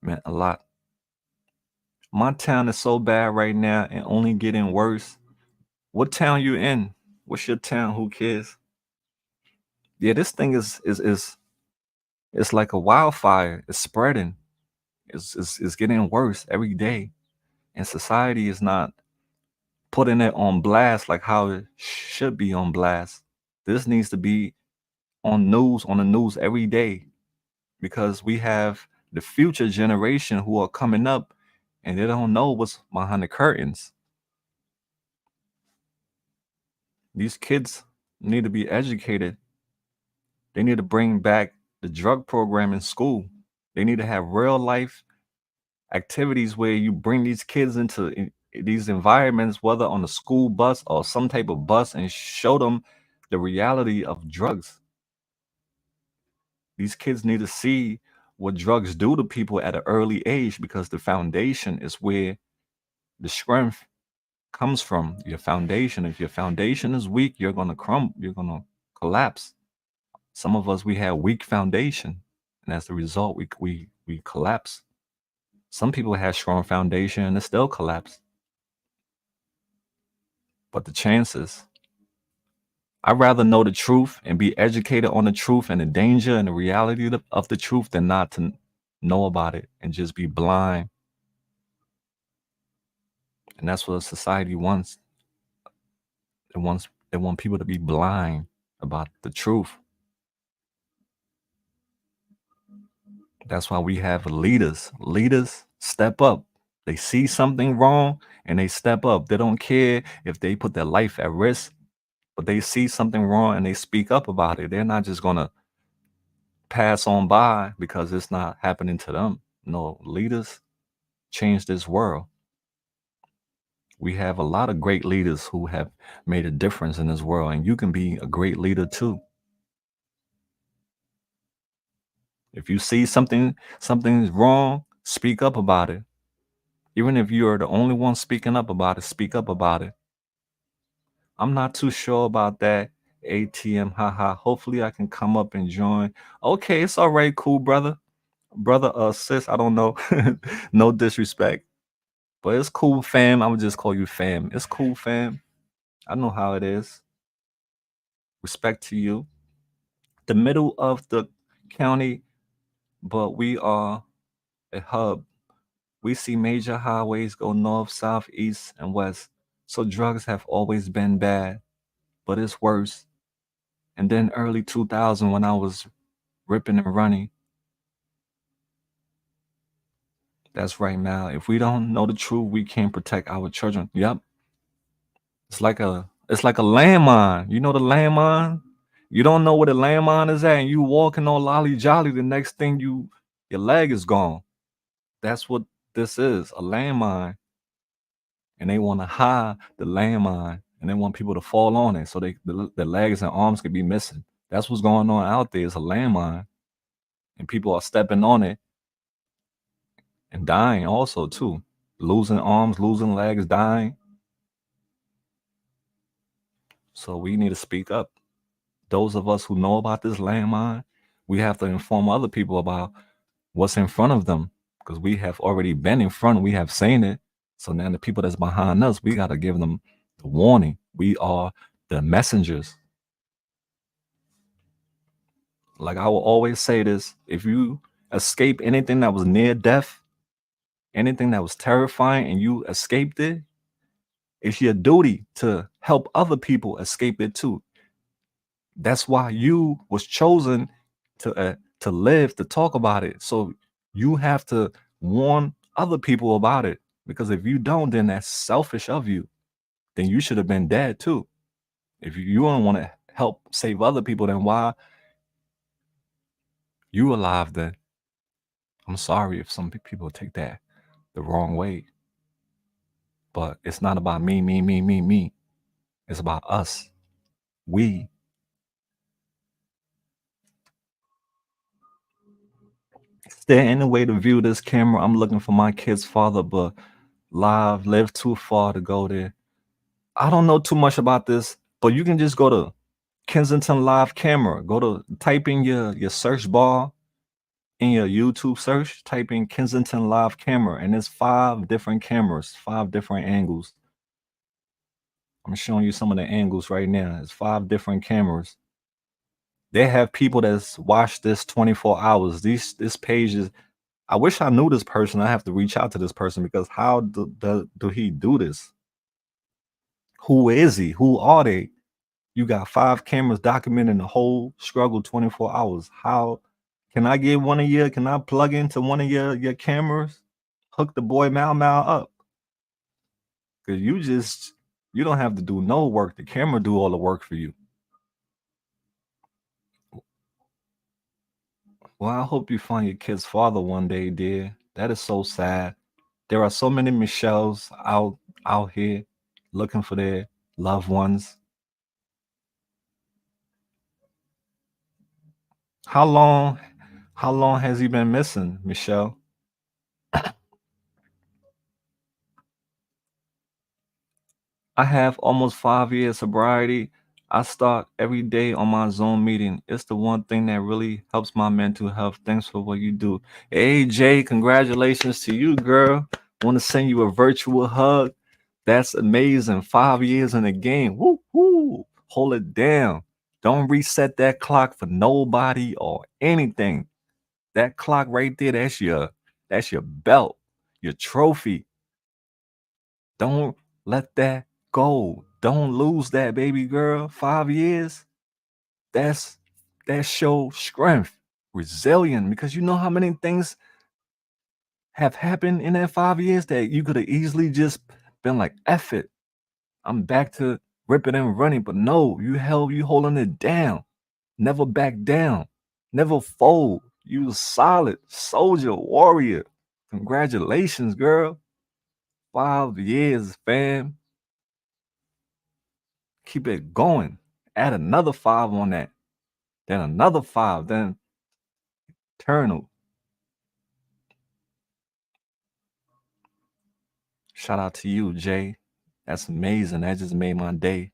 meant a lot. My town is so bad right now and only getting worse. What town you in? What's your town? Who cares? Yeah, this thing is it's like a wildfire. It's spreading. It's getting worse every day. And society is not putting it on blast like how it should be on blast. This needs to be on the news every day because we have the future generation who are coming up and they don't know what's behind the curtains. These kids need to be educated. They need to bring back the drug program in school. They need to have real life activities where you bring these kids into these environments, whether on a school bus or some type of bus, and show them the reality of drugs. These kids need to see what drugs do to people at an early age because the foundation is where the strength comes from. Your foundation. If your foundation is weak, you're gonna crumble. You're gonna collapse. Some of us we have weak foundation, and as a result, we collapse. Some people have strong foundation and it still collapse. But the chances, I'd rather know the truth and be educated on the truth and the danger and the reality of the truth than not to know about it and just be blind. And that's what society wants. They want people to be blind about the truth. That's why we have leaders. Leaders step up. They see something wrong and they step up. They don't care if they put their life at risk, but they see something wrong and they speak up about it. They're not just gonna pass on by because it's not happening to them. No, leaders change this world. We have a lot of great leaders who have made a difference in this world, and you can be a great leader too. If you see something's wrong, speak up about it. Even if you are the only one speaking up about it, speak up about it. I'm not too sure about that. ATM, haha. Hopefully I can come up and join. Okay, it's all right, cool, brother. Brother, sis, I don't know. No disrespect. But it's cool, fam. I would just call you fam. It's cool, fam. I know how it is. Respect to you. The middle of the county, but we are a hub. We see major highways go north, south, east, and west. So drugs have always been bad, but it's worse. And then early 2000 when I was ripping and running, that's right now. If we don't know the truth, we can't protect our children. Yep. It's like a landmine. You know the landmine? You don't know where the landmine is at, and you walking on lolly jolly. The next thing your leg is gone. That's what this is, a landmine. And they want to hide the landmine, and they want people to fall on it so the legs and arms could be missing. That's what's going on out there. It's a landmine, and people are stepping on it and dying also too, losing arms, losing legs, dying. So we need to speak up. Those of us who know about this landmine, we have to inform other people about what's in front of them because we have already been in front, we have seen it. So now the people that's behind us, we got to give them the warning. We are the messengers. Like I will always say this, if you escape anything that was near death, anything that was terrifying, and you escaped it, it's your duty to help other people escape it too. That's why you was chosen to live, to talk about it. So you have to warn other people about it. Because if you don't, then that's selfish of you. Then you should have been dead too. If you don't want to help save other people, then why You alive then. I'm sorry if some people take that the wrong way, but it's not about me, me, me, me, me. It's about us. We. Is there any way to view this camera? I'm looking for my kid's father, but live too far to go there. I don't know too much about this, but you can just go to Kensington Live Camera. Go to type in your search bar in your YouTube search, type in Kensington Live Camera, and there's 5 different cameras, 5 different angles. I'm showing you some of the angles right now. It's 5 different cameras. They have people that's watched this 24 hours. This page is. I wish I knew this person. I have to reach out to this person because how do he do this? Who is he? Who are they? You got 5 cameras documenting the whole struggle 24 hours. How can I get one of your? Can I plug into one of your cameras? Hook the boy Mau Mau up. Cause you don't have to do no work. The camera do all the work for you. Well, I hope you find your kid's father one day, dear. That is so sad. There are so many Michelles out here looking for their loved ones. How long how long has he been missing, Michelle? I have almost 5 years sobriety. I start every day on my Zoom meeting. It's the one thing that really helps my mental health. Thanks for what you do. Hey Jay, congratulations to you, girl. Want to send you a virtual hug. That's amazing. 5 years in the game. Woo woo. Hold it down. Don't reset that clock for nobody or anything. That clock right there, that's your belt, your trophy. Don't let that go. Don't lose that, baby girl. 5 years. That's that shows strength, resilient, because you know how many things have happened in that 5 years that you could have easily just been like, F it. I'm back to ripping and running. But no, you holding it down. Never back down. Never fold. You was solid, soldier, warrior. Congratulations, girl. 5 years, fam. Keep it going. Add another 5 on that. Then another 5. Then eternal. Shout out to you, Jay. That's amazing. That just made my day.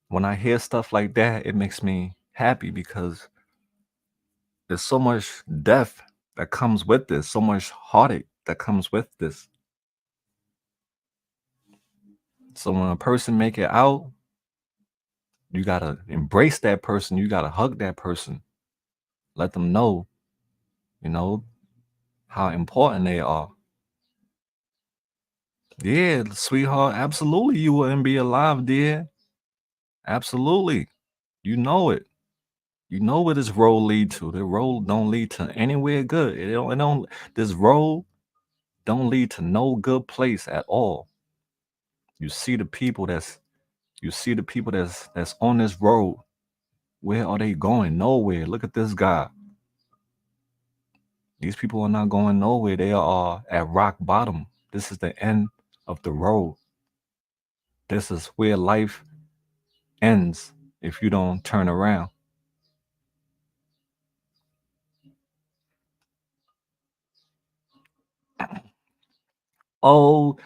When I hear stuff like that, it makes me happy because there's so much death that comes with this, so much heartache that comes with this. So when a person make it out, you gotta embrace that person. You gotta hug that person. Let them know, you know, how important they are. Yeah, sweetheart, absolutely you wouldn't be alive, dear. Absolutely. You know it. You know where this road lead to. The road don't lead to anywhere good. It don't this road don't lead to no good place at all. You see the people that's on this road. Where are they going? Nowhere. Look at this guy. These people are not going nowhere. They are at rock bottom. This is the end of the road. This is where life ends if you don't turn around. Oh,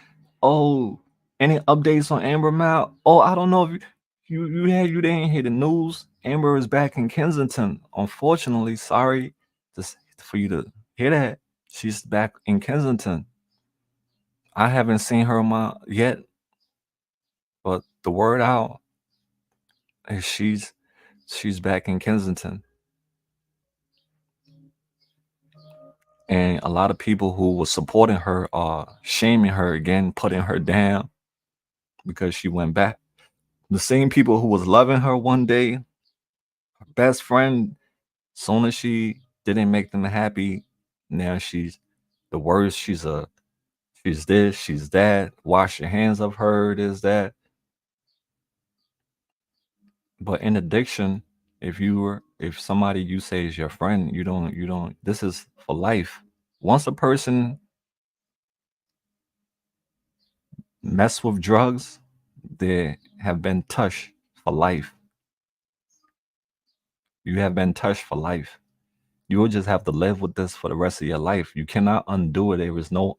oh, any updates on Amber Mount? Oh, I don't know if you didn't hear the news. Amber is back in Kensington. Unfortunately, sorry for you to hear that. She's back in Kensington. I haven't seen her yet, but the word out is she's back in Kensington. And a lot of people who were supporting her are shaming her again, putting her down because she went back. The same people who was loving her one day, her best friend, soon as she didn't make them happy, now she's the worst. She's this, she's that. Wash your hands of her, this, that. But in addiction, if you were If somebody you say is your friend, you don't this is for life. Once a person mess with drugs, they have been touched for life. You have been touched for life. You will just have to live with this for the rest of your life. You cannot undo it. There is no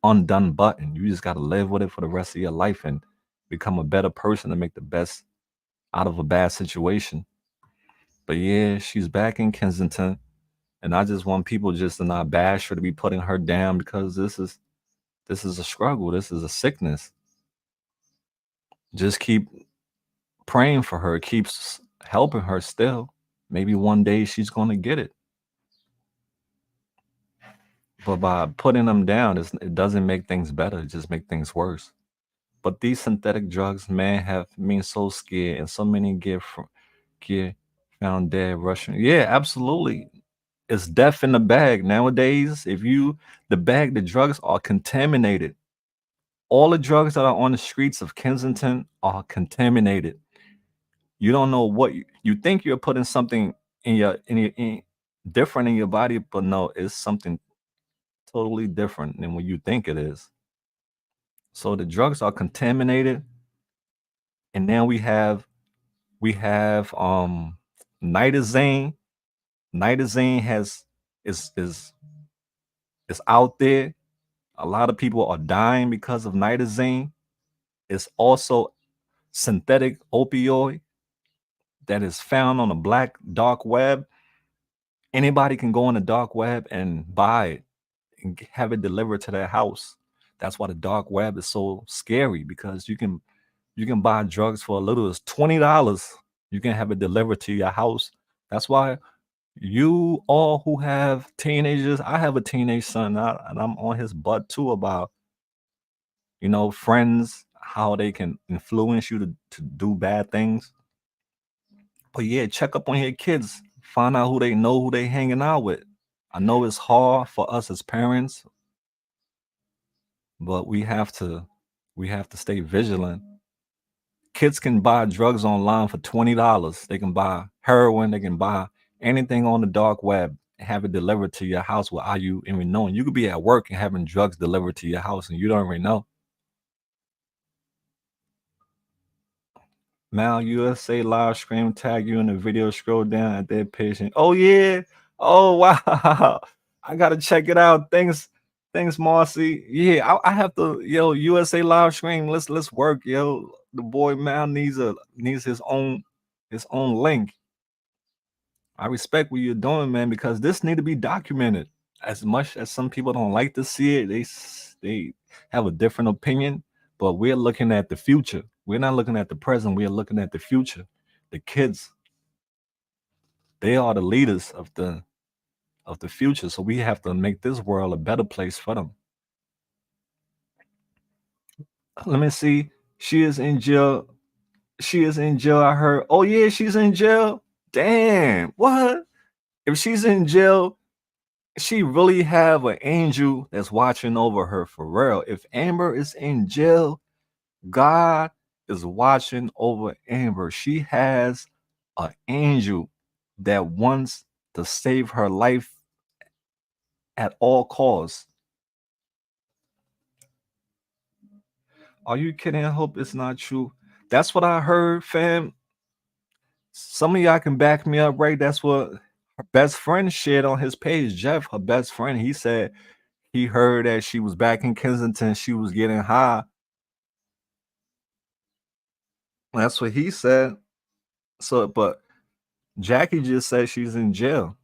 undone button. You just got to live with it for the rest of your life and become a better person to make the best out of a bad situation. But yeah, she's back in Kensington, and I just want people just to not bash her, to be putting her down, because this is a struggle. This is a sickness. Just keep praying for her. Keeps helping her still. Maybe one day she's gonna get it. But by putting them down, it doesn't make things better. It just make things worse. But these synthetic drugs, man, have me so scared, and so many get found dead rushing. Yeah, absolutely. It's death in the bag nowadays. The drugs are contaminated. All the drugs that are on the streets of Kensington are contaminated. You don't know what you think you're putting something in different in your body, but no, it's something totally different than what you think it is. So the drugs are contaminated, and now we have nitazene. Nitazene is is out there. A lot of people are dying because of nitazene. It's also synthetic opioid that is found on the black dark web. Anybody can go on the dark web and buy it and have it delivered to their house. That's why the dark web is so scary, because you can buy drugs for as little as $20. You can have it delivered to your house. That's why you all who have teenagers, I have a teenage son, and I'm on his butt too about friends, how they can influence you to do bad things. But yeah, check up on your kids. Find out who they hanging out with. I know it's hard for us as parents, but we have to stay vigilant. Kids can buy drugs online for $20. They can buy heroin, they can buy anything on the dark web, have it delivered to your house without you even knowing. You could be at work and having drugs delivered to your house and you don't even know. Mal USA live stream, tag you in the video, scroll down at their page. Oh yeah. Oh wow. I gotta check it out. Thanks, Marcy. Yeah, I have to, USA live stream. Let's work, yo. The boy Mal needs his own link. I respect what you're doing, man, because this need to be documented. As much as some people don't like to see it, they have a different opinion. But we're looking at the future. We're not looking at the present. We're looking at the future. The kids, they are the leaders of the future. So we have to make this world a better place for them. Let me see. She is in jail. She is in jail. I heard. Oh yeah, she's in jail. Damn. What? If she's in jail, she really have an angel that's watching over her for real. If Amber is in jail, God is watching over Amber. She has an angel that wants to save her life at all costs. Are you kidding? I hope it's not true. That's what I heard, fam. Some of y'all can back me up, right? That's what her best friend shared on his page. Jeff, her best friend, he said he heard that she was back in Kensington. She was getting high. That's what he said. So, but Jackie just said she's in jail.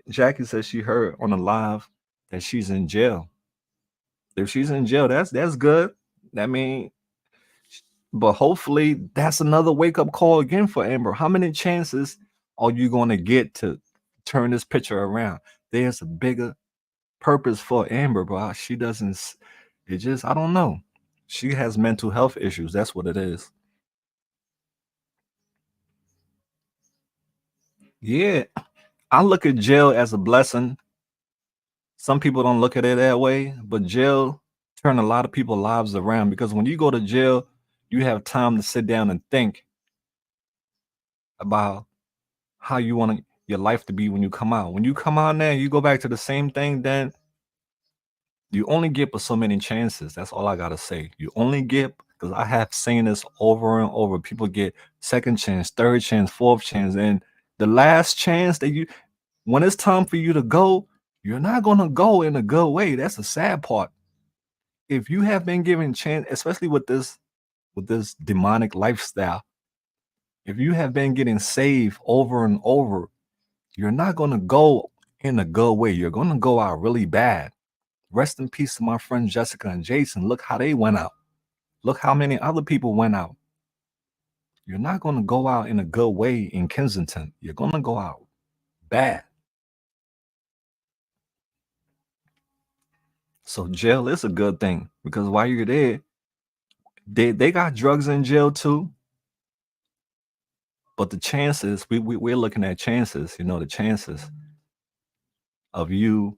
Jackie said she heard on the live that she's in jail. If she's in jail, that's good. I mean, but hopefully that's another wake up call again for Amber. How many chances are you going to get to turn this picture around? There's a bigger purpose for Amber, bro. She doesn't. It just, I don't know. She has mental health issues. That's what it is. Yeah, I look at jail as a blessing. Some people don't look at it that way, but jail turn a lot of people's lives around, because when you go to jail, you have time to sit down and think about how you want your life to be when you come out. When you come out there, you go back to the same thing, then you only get but so many chances. That's all I gotta say. You only get, because I have seen this over and over. People get second chance, third chance, fourth chance, and the last chance that you, when it's time for you to go, you're not gonna go in a good way. That's the sad part. If you have been given chance, especially with this demonic lifestyle, if you have been getting saved over and over, you're not gonna go in a good way. You're gonna go out really bad. Rest in peace to my friends Jessica and Jason. Look how they went out. Look how many other people went out. You're not going to go out in a good way in Kensington. You're going to go out bad. So jail is a good thing because while you're there, they got drugs in jail too. But the chances, we're looking at chances, the chances of you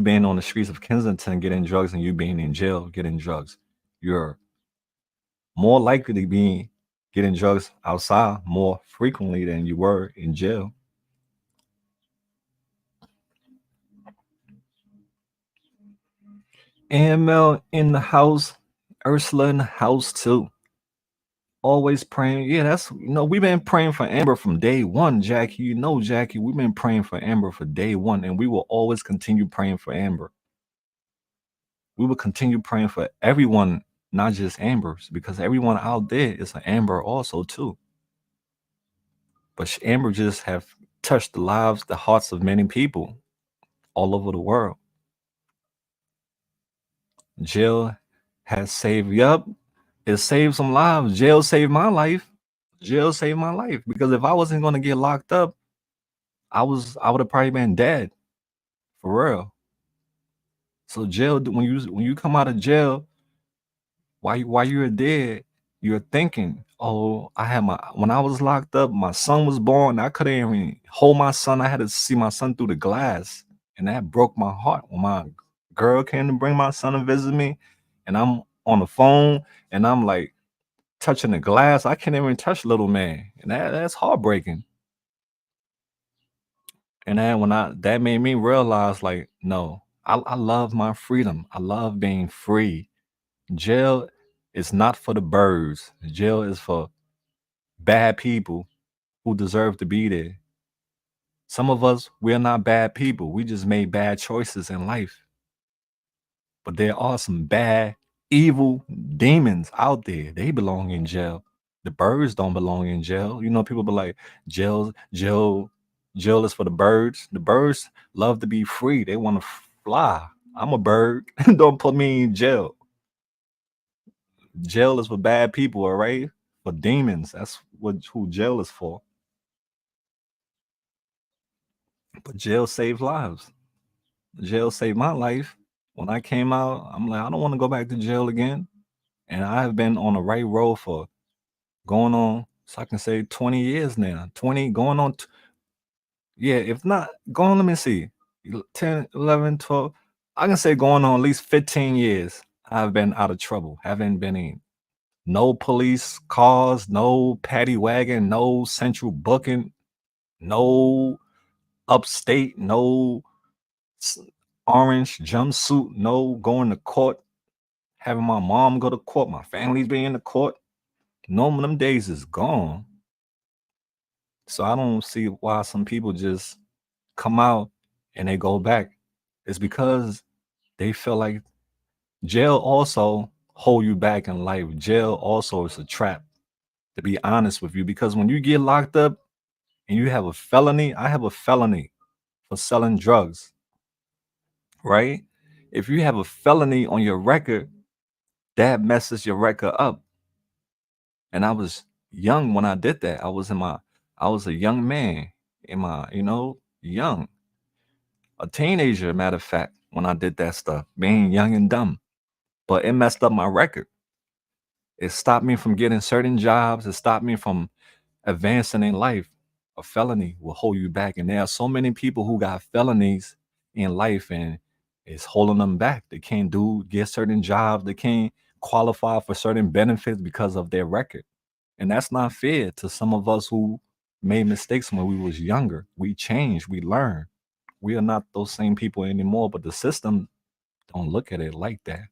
being on the streets of Kensington getting drugs and you being in jail getting drugs. You're more likely to be getting drugs outside more frequently than you were in jail. AML in the house, Ursula in the house too. Always praying. Yeah, that's we've been praying for Amber from day one, Jackie. Jackie, we've been praying for Amber for day one, and we will always continue praying for Amber. We will continue praying for everyone, not just Amber's, because everyone out there is an Amber also too. But Amber just have touched the lives, the hearts of many people all over the world. Jill has saved, yup, it saved some lives. Jail saved my life. Jail saved my life because if I wasn't going to get locked up, I would have probably been dead for real. So jail, when you come out of jail, while you're dead, you're thinking, oh, I had my when I was locked up, my son was born. I couldn't even hold my son. I had to see my son through the glass, and that broke my heart. When my girl came to bring my son and visit me, and I'm on the phone, and I'm like touching the glass. I can't even touch little man, and that's heartbreaking. And then when that made me realize, like, no, I love my freedom. I love being free. Jail is not for the birds. Jail is for bad people who deserve to be there. Some of us, we're not bad people. We just made bad choices in life. But there are some bad, evil demons out there. They belong in jail. The birds don't belong in jail. People be like, jail is for the birds. The birds love to be free. They want to fly. I'm a bird. Don't put me in jail. Jail is for bad people, all right? For demons. That's who jail is for. But jail saved lives. Jail saved my life. When I came out, I'm like, I don't want to go back to jail again. And I have been on the right road for going on, so I can say 20 years now. 20 going on. Yeah, if not, going, let me see. 10, 11, 12. I can say going on at least 15 years. I've been out of trouble. Haven't been in no police cars, no paddy wagon, no central booking, no upstate, no s- orange jumpsuit, no going to court, having my mom go to court, my family's being in the court. No, them days is gone. So I don't see why some people just come out and they go back. It's because they feel like jail also hold you back in life. Jail also is a trap, to be honest with you, because when you get locked up and you have a felony, I have a felony for selling drugs, right? If you have a felony on your record, that messes your record up. And I was young when I did that. I was a young man in my, young, a teenager, matter of fact, when I did that stuff, being young and dumb. But it messed up my record. It stopped me from getting certain jobs. It stopped me from advancing in life. A felony will hold you back. And there are so many people who got felonies in life and it's holding them back. They can't get certain jobs. They can't qualify for certain benefits because of their record. And that's not fair to some of us who made mistakes when we was younger. We changed, we learned. We are not those same people anymore, but the system don't look at it like that.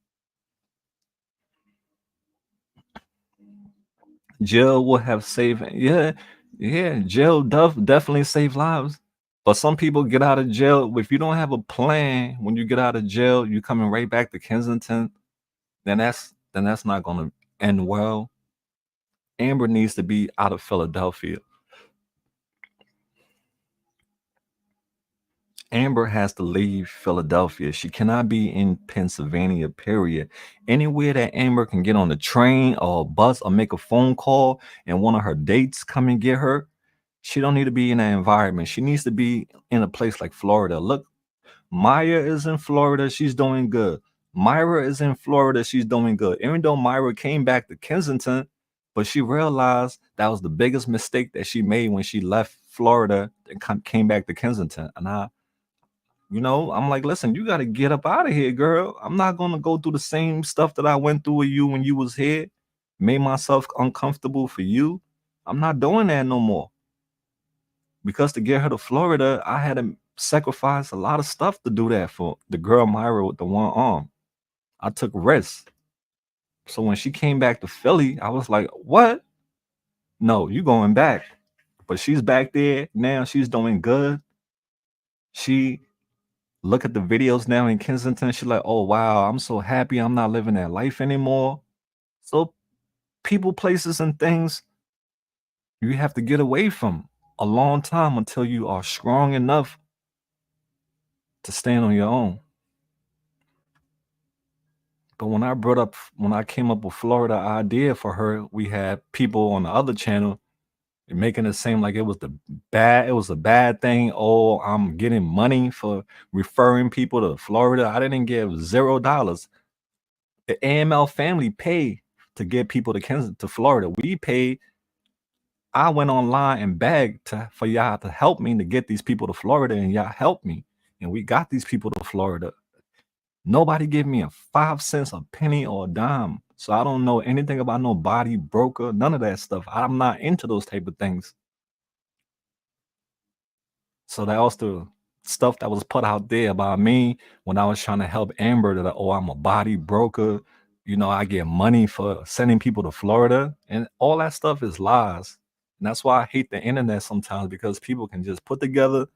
Jail will have saved, yeah, yeah, jail definitely save lives. But some people get out of jail. If you don't have a plan when you get out of jail, you coming right back to Kensington, then that's not gonna end well. Amber needs to be out of Philadelphia. Amber has to leave Philadelphia. She cannot be in Pennsylvania, period. Anywhere that Amber can get on the train or a bus or make a phone call and one of her dates come and get her, she don't need to be in that environment. She needs to be in a place like Florida. Look, Maya is in Florida. She's doing good. Myra is in Florida. She's doing good. Even though Myra came back to Kensington, but she realized that was the biggest mistake that she made when she left Florida and came back to Kensington. And I'm like, listen, you got to get up out of here, girl. I'm not going to go through the same stuff that I went through with you when you was here. Made myself uncomfortable for you. I'm not doing that no more. Because to get her to Florida, I had to sacrifice a lot of stuff to do that for the girl Myra with the one arm. I took risks. So when she came back to Philly, I was like, what? No, you going back. But she's back there now. She's doing good. She look at the videos now in Kensington. She's like, oh wow, I'm so happy I'm not living that life anymore. So people, places, and things you have to get away from a long time until you are strong enough to stand on your own. But when I came up with Florida idea for her, we had people on the other channel making it seem like it was a bad thing. Oh, I'm getting money for referring people to Florida. I didn't give $0. The AML family paid to get people to Kansas to Florida. We paid. I went online and begged for y'all to help me to get these people to Florida, and y'all helped me, and we got these people to Florida. Nobody gave me a 5 cents, a penny, or a dime. So I don't know anything about no body broker, none of that stuff. I'm not into those type of things. So that was the stuff that was put out there about me when I was trying to help Amber that, oh, I'm a body broker. I get money for sending people to Florida. And all that stuff is lies. And that's why I hate the internet sometimes, because people can just put together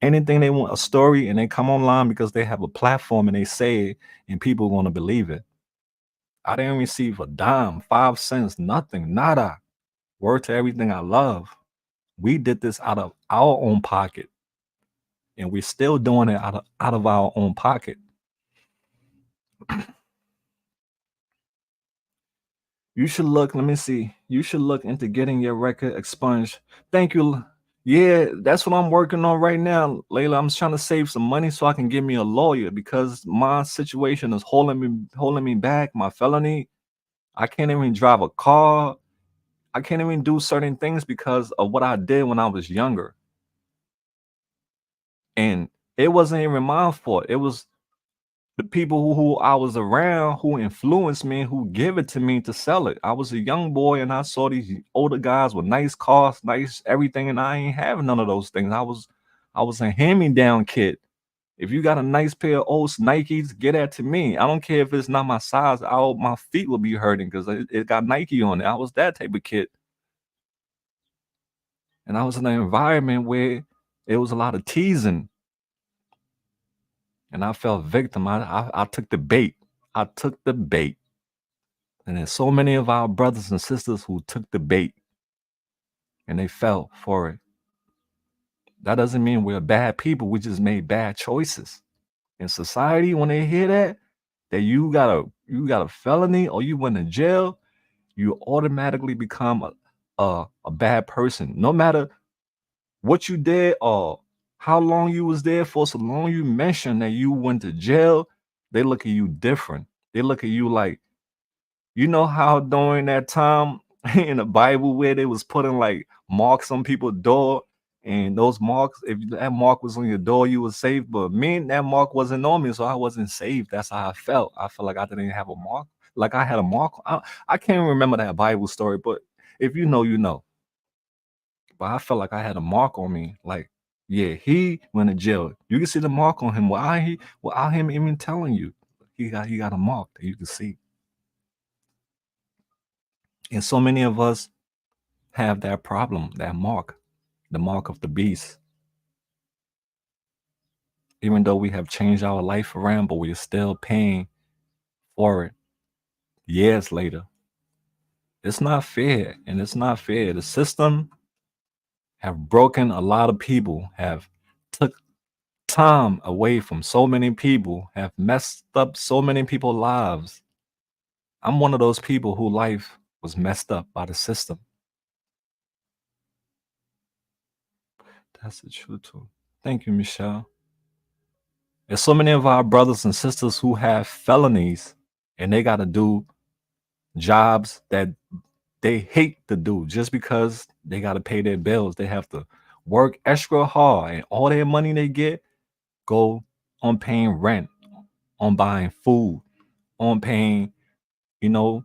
anything they want, a story, and they come online because they have a platform and they say it, and people are going to believe it. I didn't receive a dime, 5 cents, nothing, nada. Word to everything I love. We did this out of our own pocket, and we're still doing it out of our own pocket. You should look, let me see. You should look into getting your record expunged. Thank you. Yeah, that's what I'm working on right now, Layla. I'm trying to save some money so I can get me a lawyer, because my situation is holding me back. My felony, I can't even drive a car. I can't even do certain things because of what I did when I was younger. And it wasn't even my fault. It was the people who I was around who influenced me, who give it to me to sell it. I was a young boy and I saw these older guys with nice cars, nice everything, and I ain't having none of those things. I was a hand-me-down kid. If you got a nice pair of old Nikes, get that to me. I don't care if it's not my size. My feet will be hurting because it got Nike on it. I was that type of kid. And I was in an environment where it was a lot of teasing. And I felt victim. I took the bait. I took the bait. And there's so many of our brothers and sisters who took the bait and they fell for it. That doesn't mean we're bad people. We just made bad choices. In society, when they hear that you got a felony or you went to jail, you automatically become a bad person. No matter what you did or how long you was there for, so long you mention that you went to jail, they look at you different. They look at you like, how during that time in the Bible where they was putting like marks on people's door, and those marks, if that mark was on your door, you was saved. But me, that mark wasn't on me, so I wasn't saved. That's how I felt. I felt like I didn't have a mark. Like I had a mark. I can't remember that Bible story, but if you know, you know. but I felt like I had a mark on me. Like, yeah, he went to jail. You can see the mark on him without him even telling you. He got a mark that you can see. And so many of us have that problem, that mark, the mark of the beast. Even though we have changed our life around, but we're still paying for it years later. It's not fair, and it's not fair. The system have broken a lot of people, have took time away from so many people, have messed up so many people's lives. I'm one of those people whose life was messed up by the system. That's the truth too. Thank you, Michelle. There's so many of our brothers and sisters who have felonies and they got to do jobs that they hate to do just because they got to pay their bills. They have to work extra hard and all their money they get go on paying rent, on buying food, on paying, you know,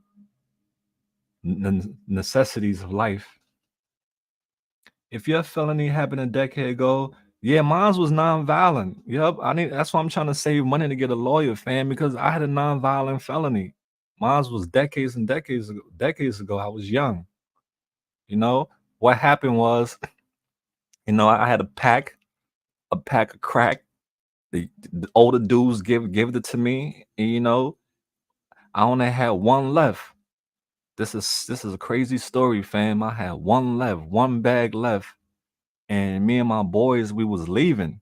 the necessities of life. If your felony happened a decade ago, yeah, mine was non-violent. Yep, that's why I'm trying to save money to get a lawyer, fam, because I had a non-violent felony. Mine was decades and decades ago. Decades ago, I was young. You know what happened was, I had a pack of crack. The older dudes give it to me, and I only had one left. This is a crazy story, fam. I had one left, one bag left, and me and my boys we was leaving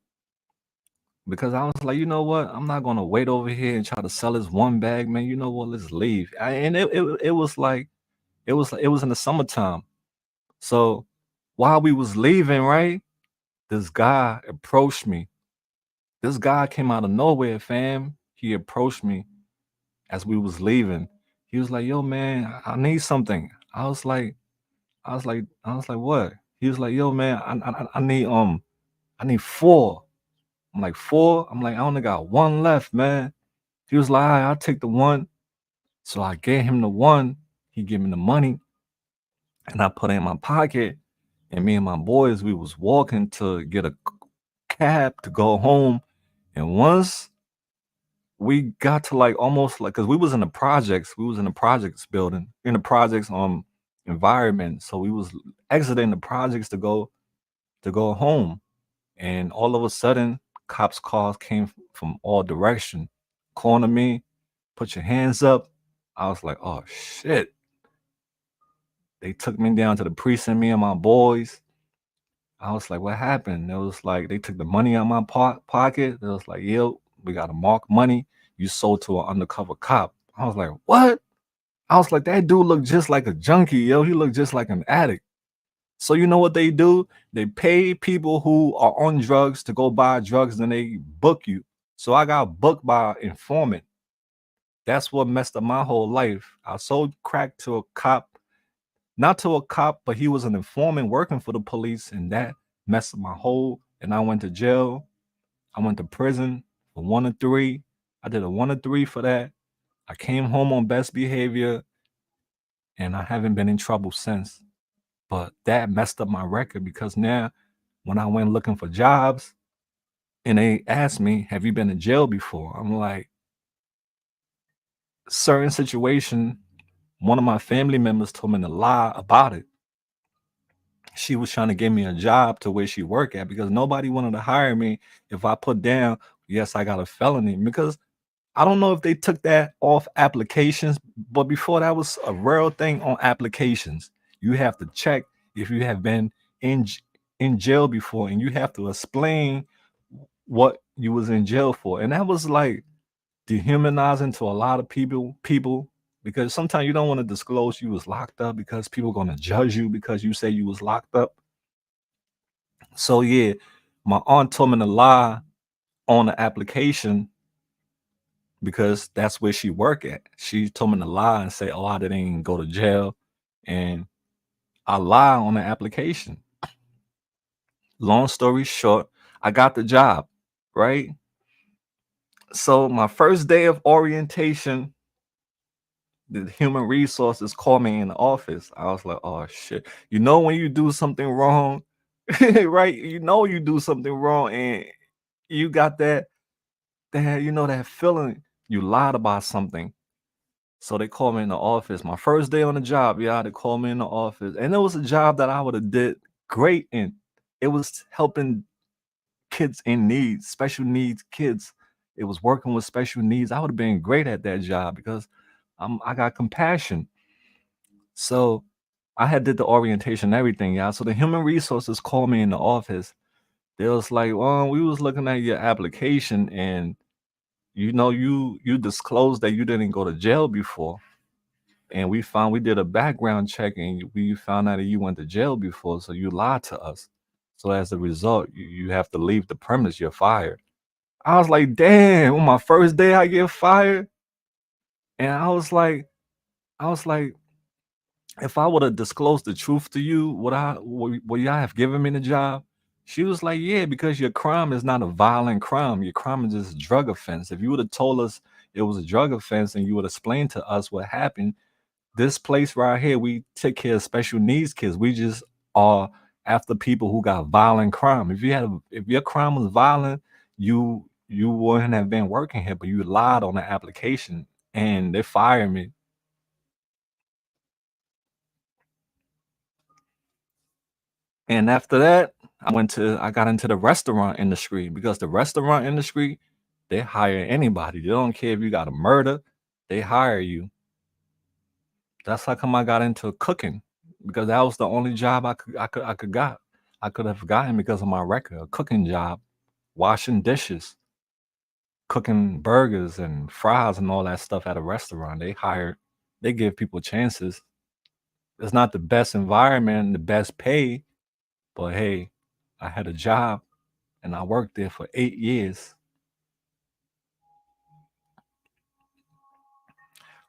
because I was like, you know what? I'm not gonna wait over here and try to sell this one bag, man. You know what? Let's leave. And it was like it was in the summertime. So while we was leaving, right, this guy approached me. This guy came out of nowhere, fam. He approached me as we was leaving. He was like, "Yo, man, I need something." I was like, what? He was like, "Yo, man, I need four." I'm like, four? I'm like, I only got one left, man. He was like, all right, I'll take the one. So I gave him the one. He gave me the money, and I put it in my pocket. And me and my boys, we was walking to get a cab to go home. And once we got to like almost like, cause we was in the projects building, in the projects environment. So we was exiting the projects to go home. And all of a sudden, cops' cars came from all direction, corner me, put your hands up. I was like, oh shit. They took me down to the precinct, me and my boys. I was like, what happened? It was like they took the money out of my pocket. It was like, yo, we got to mark money. You sold to an undercover cop. I was like, what? I was like, that dude looked just like a junkie, yo. He looked just like an addict. So you know what they do? They pay people who are on drugs to go buy drugs, and they book you. So I got booked by an informant. That's what messed up my whole life. I sold crack to a cop, not to a cop, but he was an informant working for the police, and that messed up my whole. And I went to jail. I went to prison for 1 to 3. I did a 1 to 3 for that. I came home on best behavior, and I haven't been in trouble since. But that messed up my record because now when I went looking for jobs and they asked me, have you been in jail before? I'm like, certain situation, one of my family members told me to lie about it. She was trying to get me a job to where she work at because nobody wanted to hire me if I put down, yes, I got a felony. Because I don't know if they took that off applications, but before that was a real thing on applications. You have to check if you have been in jail before, and you have to explain what you was in jail for. And that was like dehumanizing to a lot of people because sometimes you don't want to disclose you was locked up because people gonna judge you because you say you was locked up. So yeah, my aunt told me to lie on the application because that's where she work at. She told me to lie and say, "Oh, I didn't even go to jail," and I lie on the application. Long story short, I got the job, right? So my first day of orientation, the human resources called me in the office. I was like, oh shit. You know when you do something wrong, right? You know you do something wrong and you got that feeling you lied about something. So they called me in the office. My first day on the job, yeah, they called me in the office. And it was a job that I would have did great in. It was helping kids in need, special needs kids. It was working with special needs. I would have been great at that job because I got compassion. So I had did the orientation and everything, yeah. So the human resources called me in the office. They was like, well, we was looking at your application and you disclosed that you didn't go to jail before. And we did a background check and we found out that you went to jail before, so you lied to us. So as a result, you have to leave the premise, you're fired. I was like, damn, on my first day I get fired. And I was like, if I would have disclosed the truth to you, would y'all have given me the job? She was like, yeah, because your crime is not a violent crime. Your crime is just a drug offense. If you would have told us it was a drug offense and you would explain to us what happened, this place right here, we take care of special needs kids. We just are after people who got violent crime. If your crime was violent, you wouldn't have been working here, but you lied on the application and they fired me. And after that, I got into the restaurant industry because the restaurant industry, they hire anybody. They don't care if you got a murder, they hire you. That's how come I got into cooking because that was the only job I could have gotten because of my record, a cooking job, washing dishes, cooking burgers and fries and all that stuff at a restaurant. They give people chances. It's not the best environment, the best pay, but hey, I had a job and I worked there for 8 years.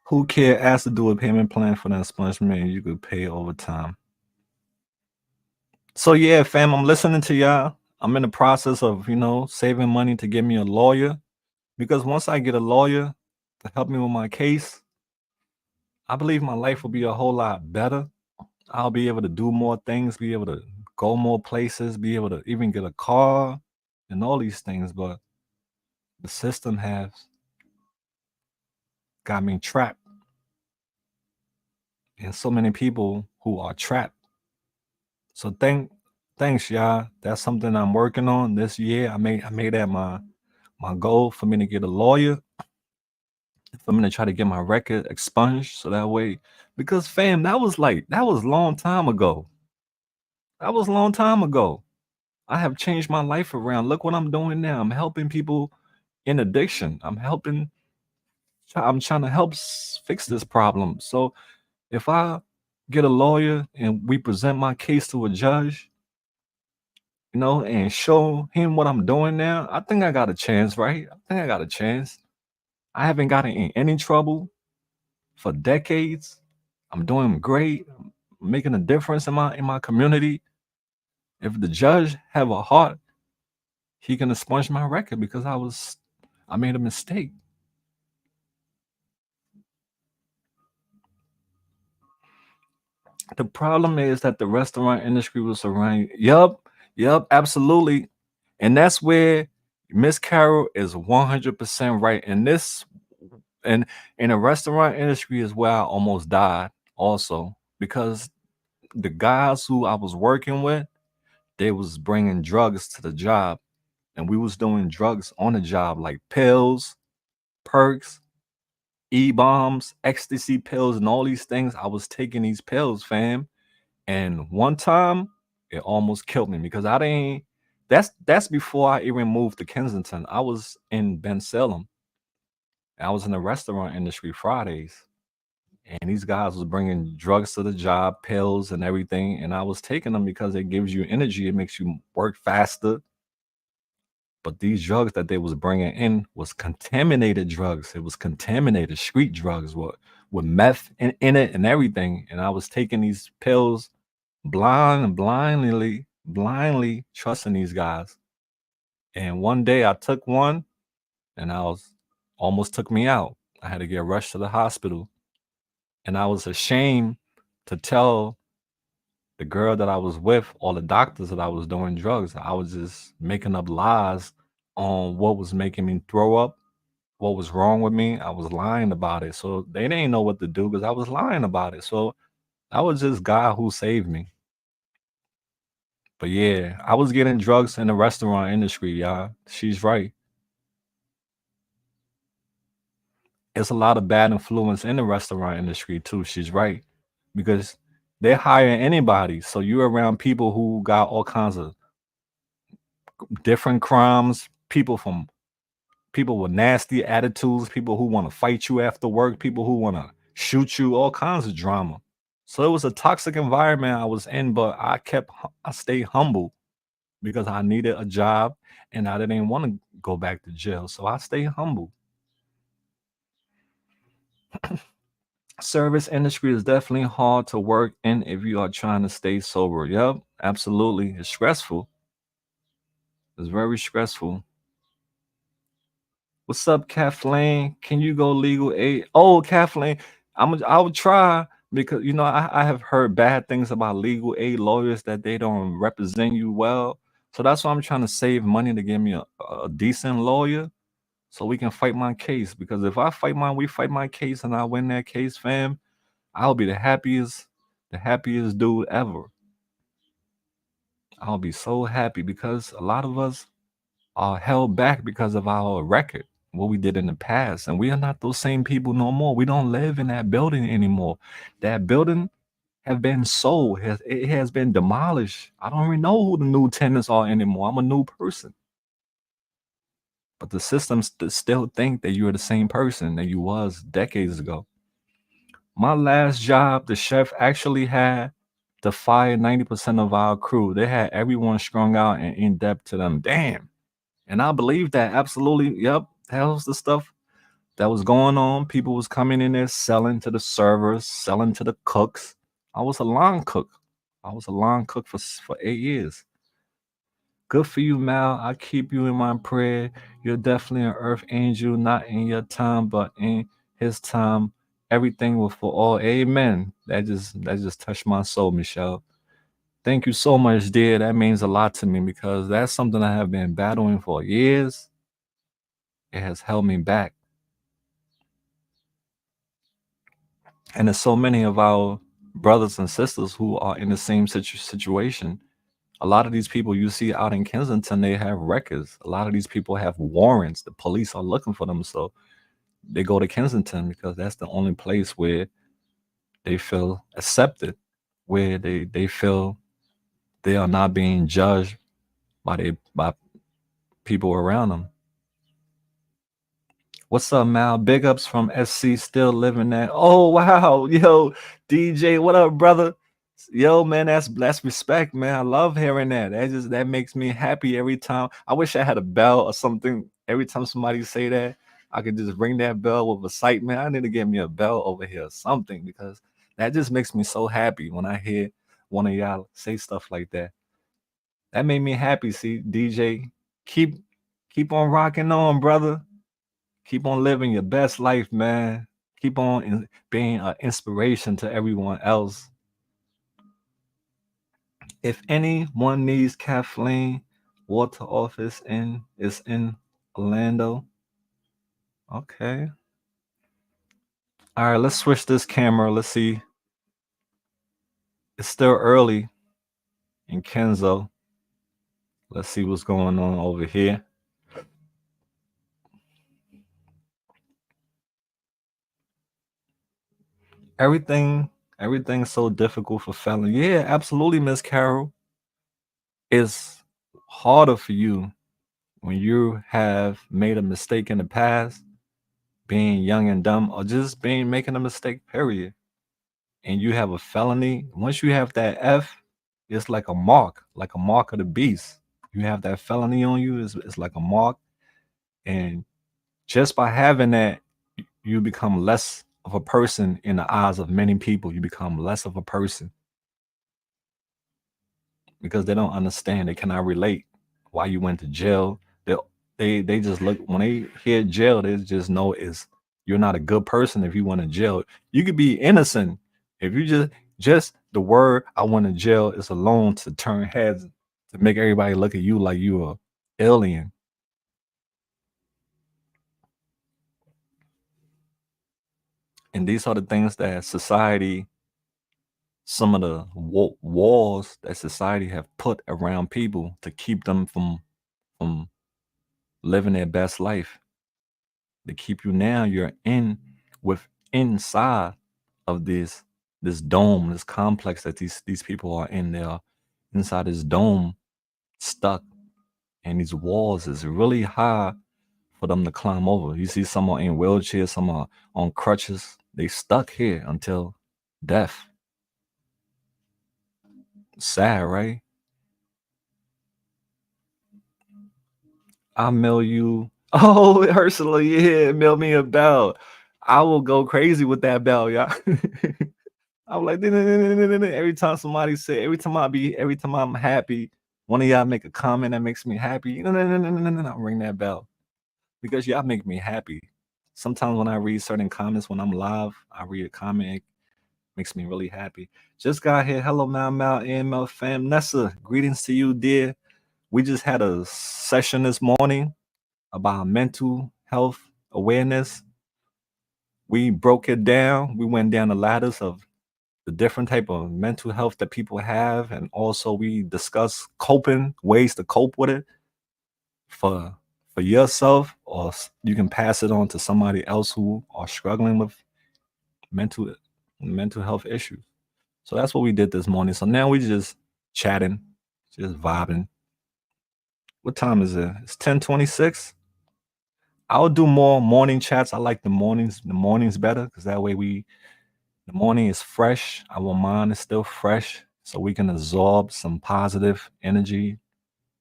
Who care asked to do a payment plan for the expungement and you could pay over time. So yeah, fam, I'm listening to y'all. I'm in the process of, saving money to get me a lawyer because once I get a lawyer to help me with my case, I believe my life will be a whole lot better. I'll be able to do more things, be able to go more places, be able to even get a car and all these things, but the system has got me trapped and so many people who are trapped. So thanks, y'all. That's something I'm working on this year. I made that my goal for me to get a lawyer, for me to try to get my record expunged, so that way, because fam, that was a long time ago. That was a long time ago. I have changed my life around. Look what I'm doing now. I'm helping people in addiction. I'm trying to help fix this problem. So if I get a lawyer and we present my case to a judge, and show him what I'm doing now, I think I got a chance, right? I think I got a chance. I haven't gotten in any trouble for decades. I'm doing great, making a difference in my community. If the judge have a heart, he can expunge my record because I made a mistake. The problem is that the restaurant industry was around. Yup, absolutely. And that's where Miss Carol is 100% right. And in the restaurant industry is where I almost died also because the guys who I was working with, they was bringing drugs to the job and we was doing drugs on the job like pills, perks, e-bombs, ecstasy pills and all these things. I was taking these pills, fam. And one time it almost killed me because I didn't that's before I even moved to Kensington. I was in Ben Salem. I was in the restaurant industry Fridays. And these guys was bringing drugs to the job, pills and everything, and I was taking them because it gives you energy, it makes you work faster. But these drugs that they was bringing in was contaminated drugs. It was contaminated street drugs with meth in it and everything. And I was taking these pills blindly trusting these guys. And one day I took one and I was almost took me out. I had to get rushed to the hospital. And I was ashamed to tell the girl that I was with or the doctors that I was doing drugs. I was just making up lies on what was making me throw up, what was wrong with me. I was lying about it. So they didn't know what to do because I was lying about it. So I was just God who saved me. But yeah, I was getting drugs in the restaurant industry, y'all. She's right. It's a lot of bad influence in the restaurant industry too. She's right. Because they're hiring anybody. So you're around people who got all kinds of different crimes, people with nasty attitudes, people who want to fight you after work, people who want to shoot you, all kinds of drama. So it was a toxic environment I was in, but I stayed humble because I needed a job and I didn't want to go back to jail. So I stayed humble. Service industry is definitely hard to work in if you are trying to stay sober. Yep, absolutely. It's stressful. It's very stressful. What's up, Kathleen? Can you go legal aid? Oh, Kathleen, I would try because I have heard bad things about legal aid lawyers that they don't represent you well. So that's why I'm trying to save money to get me a decent lawyer so we can fight my case. Because if we fight my case and I win that case, fam, I'll be the happiest dude ever. I'll be so happy because a lot of us are held back because of our record, what we did in the past. And we are not those same people no more. We don't live in that building anymore. That building have been sold. It has been demolished. I don't even know who the new tenants are anymore. I'm a new person. But the systems still think that you're the same person that you was decades ago. My last job, the chef actually had to fire 90% of our crew. They had everyone strung out and in debt to them. Damn. And I believe that absolutely. Yep. That was the stuff that was going on. People was coming in there selling to the servers, selling to the cooks. I was a line cook. I was a line cook for 8 years. Good for you, Mal. I keep you in my prayer. You're definitely an earth angel, not in your time, but in his time. Everything will for all. Amen. That just touched my soul, Michelle. Thank you so much, dear. That means a lot to me because that's something I have been battling for years. It has held me back. And there's so many of our brothers and sisters who are in the same situation. A lot of these people you see out in Kensington, they have records. A lot of these people have warrants. The police are looking for them. So they go to Kensington because that's the only place where they feel accepted, where they feel they are not being judged by people around them. What's up, Mal? Big ups from SC, still living that. Oh wow, yo, DJ, what up, brother? Yo, man, that's respect, man. I love hearing that. That makes me happy every time. I wish I had a bell or something. Every time somebody say that, I could just ring that bell with excitement. I need to get me a bell over here or something because that just makes me so happy when I hear one of y'all say stuff like that. That made me happy. See, DJ, keep keep on rocking on, brother. Keep on living your best life, man. Keep on being an inspiration to everyone else. If anyone needs Kathleen, water office is in Orlando. Okay. All right, let's switch this camera. Let's see. It's still early in Kenzo. Let's see what's going on over here. Everything, everything's so difficult for felon. Yeah, absolutely, Miss Carol. It's harder for you when you have made a mistake in the past, being young and dumb, or just being making a mistake, period. And you have a felony. Once you have that F, it's like a mark of the beast. You have that felony on you, it's like a mark. And just by having that, you become less of a person in the eyes of many people. You become less of a person because they don't understand. They cannot relate why you went to jail. They they just look when they hear jail, they just know it's You're not a good person if you went to jail. You could be innocent if you just the word "I went to jail" is alone to turn heads to make everybody look at you like you a alien. And these are the things that society, some of the walls that society have put around people to keep them from living their best life. To keep you now, you're in with inside of this dome, this complex that these people are in. They are inside this dome, stuck, and these walls is really high for them to climb over. You see some are in wheelchairs, some are on crutches. They stuck here until death. Sad, right? I'll mail you. Oh, Ursula, yeah, mail me a bell. I will go crazy with that bell, y'all. I'm like, every time somebody say, every time I'm happy, one of y'all make a comment that makes me happy. I'll ring that bell because y'all make me happy. Sometimes when I read certain comments when I'm live, I read a comment, it makes me really happy. Just got here. Hello, Mal, AML fam. Nessa, greetings to you, dear. We just had a session this morning about mental health awareness. We broke it down. We went down the ladders of the different type of mental health that people have, and also we discuss coping ways to cope with it for yourself, or you can pass it on to somebody else who are struggling with mental mental health issues. So that's what we did this morning. So now we just chatting, just vibing. What time is it? It's 10:26. I'll do more morning chats. I like the mornings better because that way the morning is fresh. Our mind is still fresh. So we can absorb some positive energy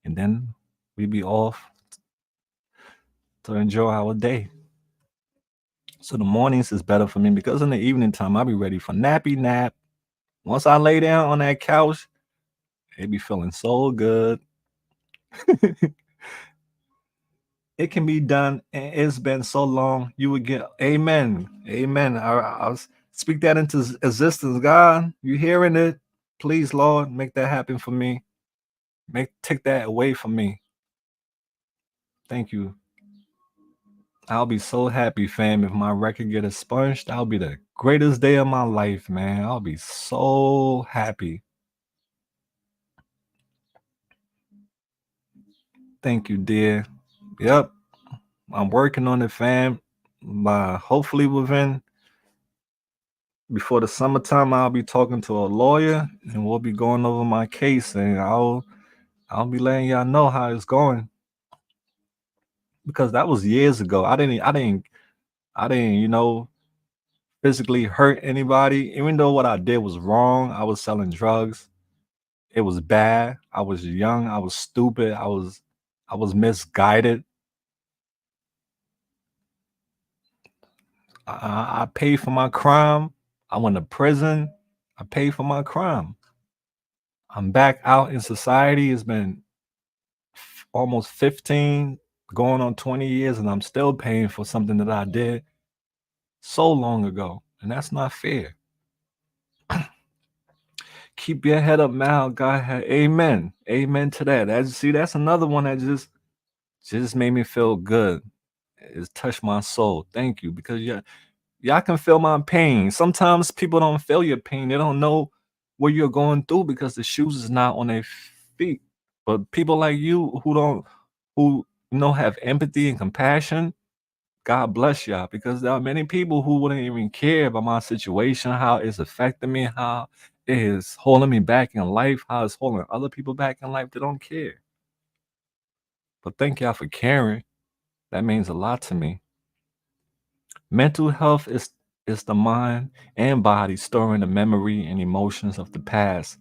and then we be off to enjoy our day. So the mornings is better for me because in the evening time I'll be ready for nappy nap. Once I lay down on that couch, it be feeling so good. It can be done. And it's been so long. You would get amen. Amen. I'll speak that into existence. God, you hearing it? Please, Lord, make that happen for me. Take that away from me. Thank you. I'll be so happy, fam, if my record get expunged. That'll be the greatest day of my life, man. I'll be so happy. Thank you, dear. Yep, I'm working on it, fam. By hopefully within before the summertime, I'll be talking to a lawyer and we'll be going over my case, and I'll be letting y'all know how it's going because that was years ago. I didn't physically hurt anybody. Even though what I did was wrong, I was selling drugs. It was bad. I was young. I was stupid. I was misguided. I paid for my crime. I went to prison. I paid for my crime. I'm back out in society. It's been almost 15, going on 20 years, and I'm still paying for something that I did so long ago. And that's not fair. Keep your head up, Mal. God, amen. Amen to that. That's another one that just made me feel good. It's touched my soul. Thank you. Because y'all can feel my pain. Sometimes people don't feel your pain. They don't know what you're going through because the shoes is not on their feet. But people like you who have empathy and compassion, God bless y'all, because there are many people who wouldn't even care about my situation, how it's affecting me, how it is holding me back in life, how it's holding other people back in life. They don't care. But thank y'all for caring. That means a lot to me. Mental health is the mind and body storing the memory and emotions of the past,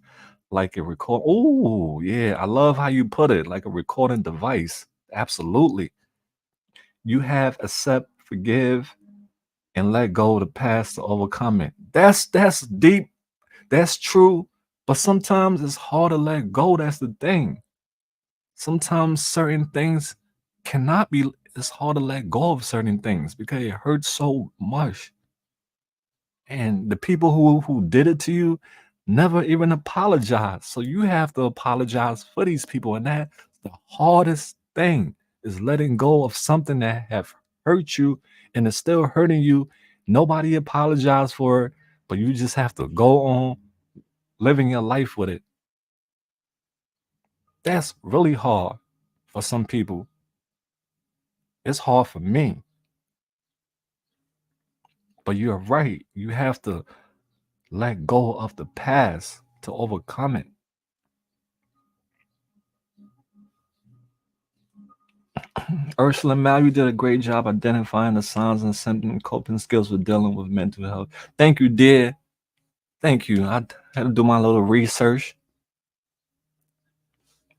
like a record. Oh, yeah, I love how you put it, like a recording device. Absolutely. You have accept, forgive, and let go of the past to overcome it. That's deep. That's true. But sometimes it's hard to let go. That's the thing. Sometimes certain things cannot be. it's hard to let go of certain things because it hurts so much. And the people who did it to you never even apologize. So you have to apologize for these people. And that's the hardest thing is letting go of something that have hurt you and is still hurting you. Nobody apologized for it, but you just have to go on living your life with it. That's really hard for some people. It's hard for me. But you're right. You have to let go of the past to overcome it. Ursula Mal, you did a great job identifying the signs and symptoms, coping skills with dealing with mental health. Thank you, dear. Thank you. I had to do my little research.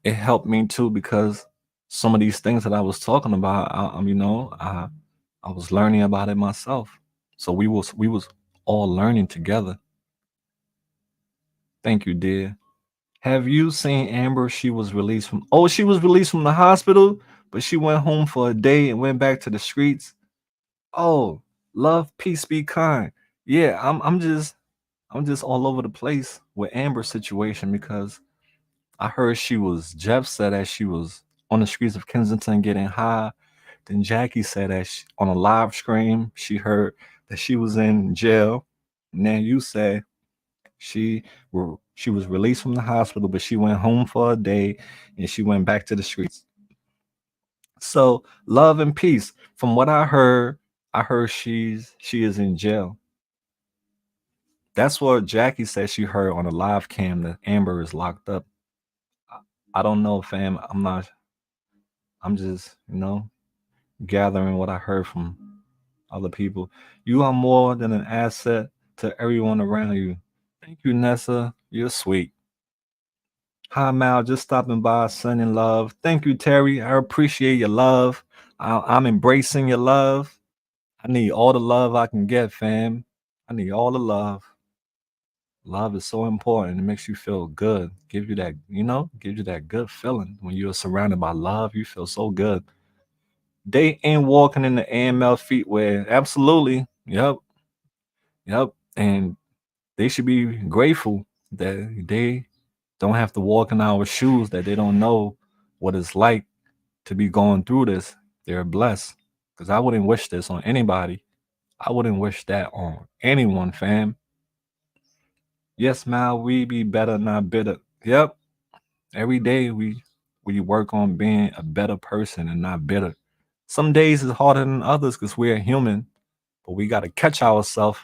It helped me too because some of these things that I was talking about, I was learning about it myself. So we was all learning together. Thank you, dear. Have you seen Amber? She was released from. Oh, she was released from the hospital, but she went home for a day and went back to the streets. Oh, love, peace, be kind. Yeah, I'm just all over the place with Amber's situation because I heard she was. Jeff said that she was on the streets of Kensington getting high. Then Jackie said that on a live stream she heard that she was in jail. And then you said she was released from the hospital, but she went home for a day and she went back to the streets. So love and peace. From what I heard she is in jail. That's what Jackie said she heard on a live cam that Amber is locked up. I don't know, fam. I'm not. I'm just gathering what I heard from other people. You are more than an asset to everyone around you. Thank you, Nessa. You're sweet. Hi, Mal. Just stopping by, sending love. Thank you, Terry. I appreciate your love. I'm embracing your love. I need all the love I can get, fam. I need all the love. Love is so important. It makes you feel good. Give you that, give you that good feeling. When you're surrounded by love, you feel so good. They ain't walking in the AML feetwear. Absolutely. Yep. Yep. And they should be grateful that they don't have to walk in our shoes, that they don't know what it's like to be going through this. They're blessed. Because I wouldn't wish this on anybody. I wouldn't wish that on anyone, fam. Yes, Mal, we be better, not bitter. Yep. Every day we work on being a better person and not bitter. Some days is harder than others because we're human, but we gotta catch ourselves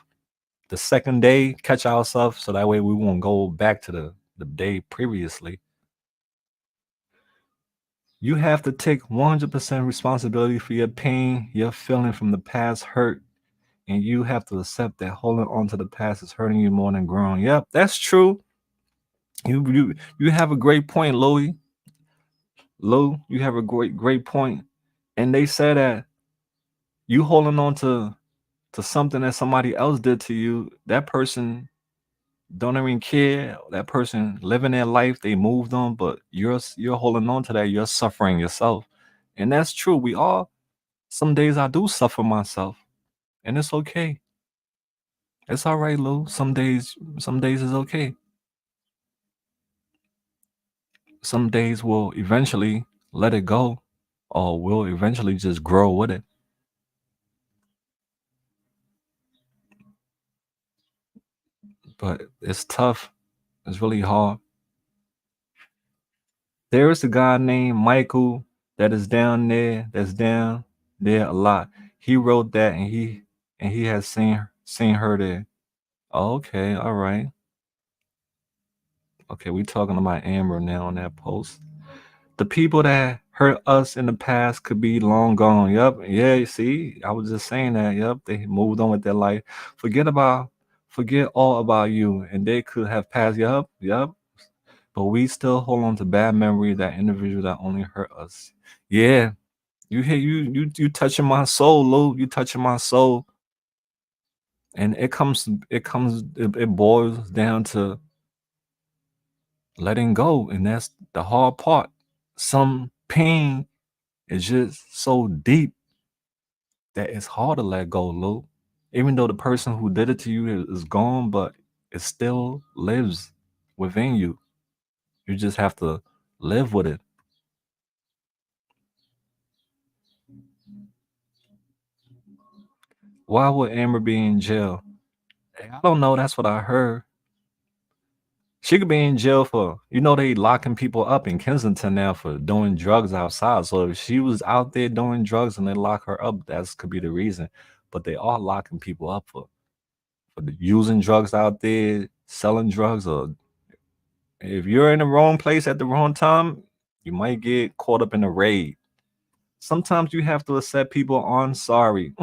the second day, catch ourselves so that way we won't go back to the day previously. You have to take 100% responsibility for your pain, your feeling from the past hurt, and you have to accept that holding on to the past is hurting you more than growing. Yep, that's true. You have a great point, Louie. Lou, you have a great point. And they say that you holding on to something that somebody else did to you, that person don't even care. That person living their life, they moved on, but you're holding on to that. You're suffering yourself, and that's true. We all. Some days I do suffer myself, and it's okay. It's all right, Lou. Some days is okay. Some days we'll eventually let it go, or we'll eventually just grow with it. But it's tough. It's really hard. There is a guy named Michael that is down there. That's down there a lot. He wrote that, and he has seen her there. Okay, all right. Okay, we talking about Amber now on that post. The people that hurt us in the past could be long gone. Yep. Yeah, you see, I was just saying that. Yep. They moved on with their life. Forget all about you. And they could have passed. Yep. Yep. But we still hold on to bad memory, that individual that only hurt us. Yeah. You touching my soul, Lou. You touching my soul. And it boils down to letting go. And that's the hard part. Some pain is just so deep that it's hard to let go, Lou. Even though the person who did it to you is gone, but it still lives within you. You just have to live with it. Why would Amber be in jail? I don't know. That's what I heard. She could be in jail for, they locking people up in Kensington now for doing drugs outside. So if she was out there doing drugs and they lock her up, that could be the reason. But they are locking people up for using drugs out there, selling drugs, or if you're in the wrong place at the wrong time, you might get caught up in a raid. Sometimes you have to accept people on sorry.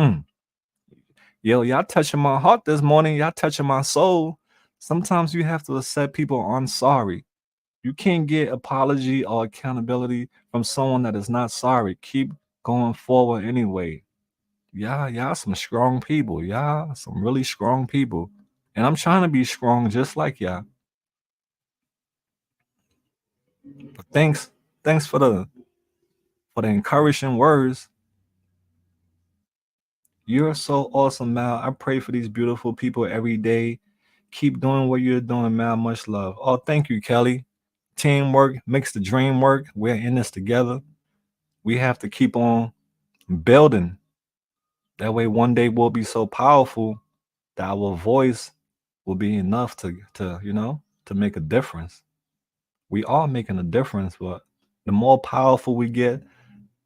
Yo, y'all touching my heart this morning. Y'all touching my soul. Sometimes you have to accept people on sorry. You can't get apology or accountability from someone that is not sorry. Keep going forward anyway. Y'all some strong people. Y'all some really strong people. And I'm trying to be strong just like y'all. But thanks for the encouraging words. You're so awesome, Mal. I pray for these beautiful people every day. Keep doing what you're doing, Mal. Much love. Oh, thank you, Kelly. Teamwork makes the dream work. We're in this together. We have to keep on building. That way, one day we'll be so powerful that our voice will be enough to make a difference. We are making a difference, but the more powerful we get,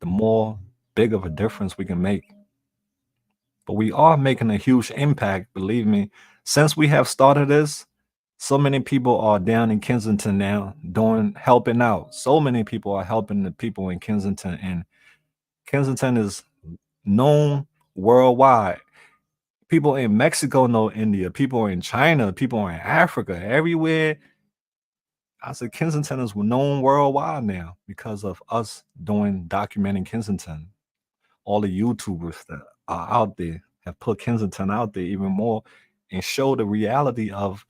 the more big of a difference we can make. But we are making a huge impact, believe me. Since we have started this, so many people are down in Kensington now doing helping out. So many people are helping the people in Kensington, and Kensington is known worldwide. People in Mexico know India, people in China, people in Africa, everywhere. I said Kensington is known worldwide now because of us doing documenting Kensington. All the YouTubers that are out there have put Kensington out there even more and show the reality of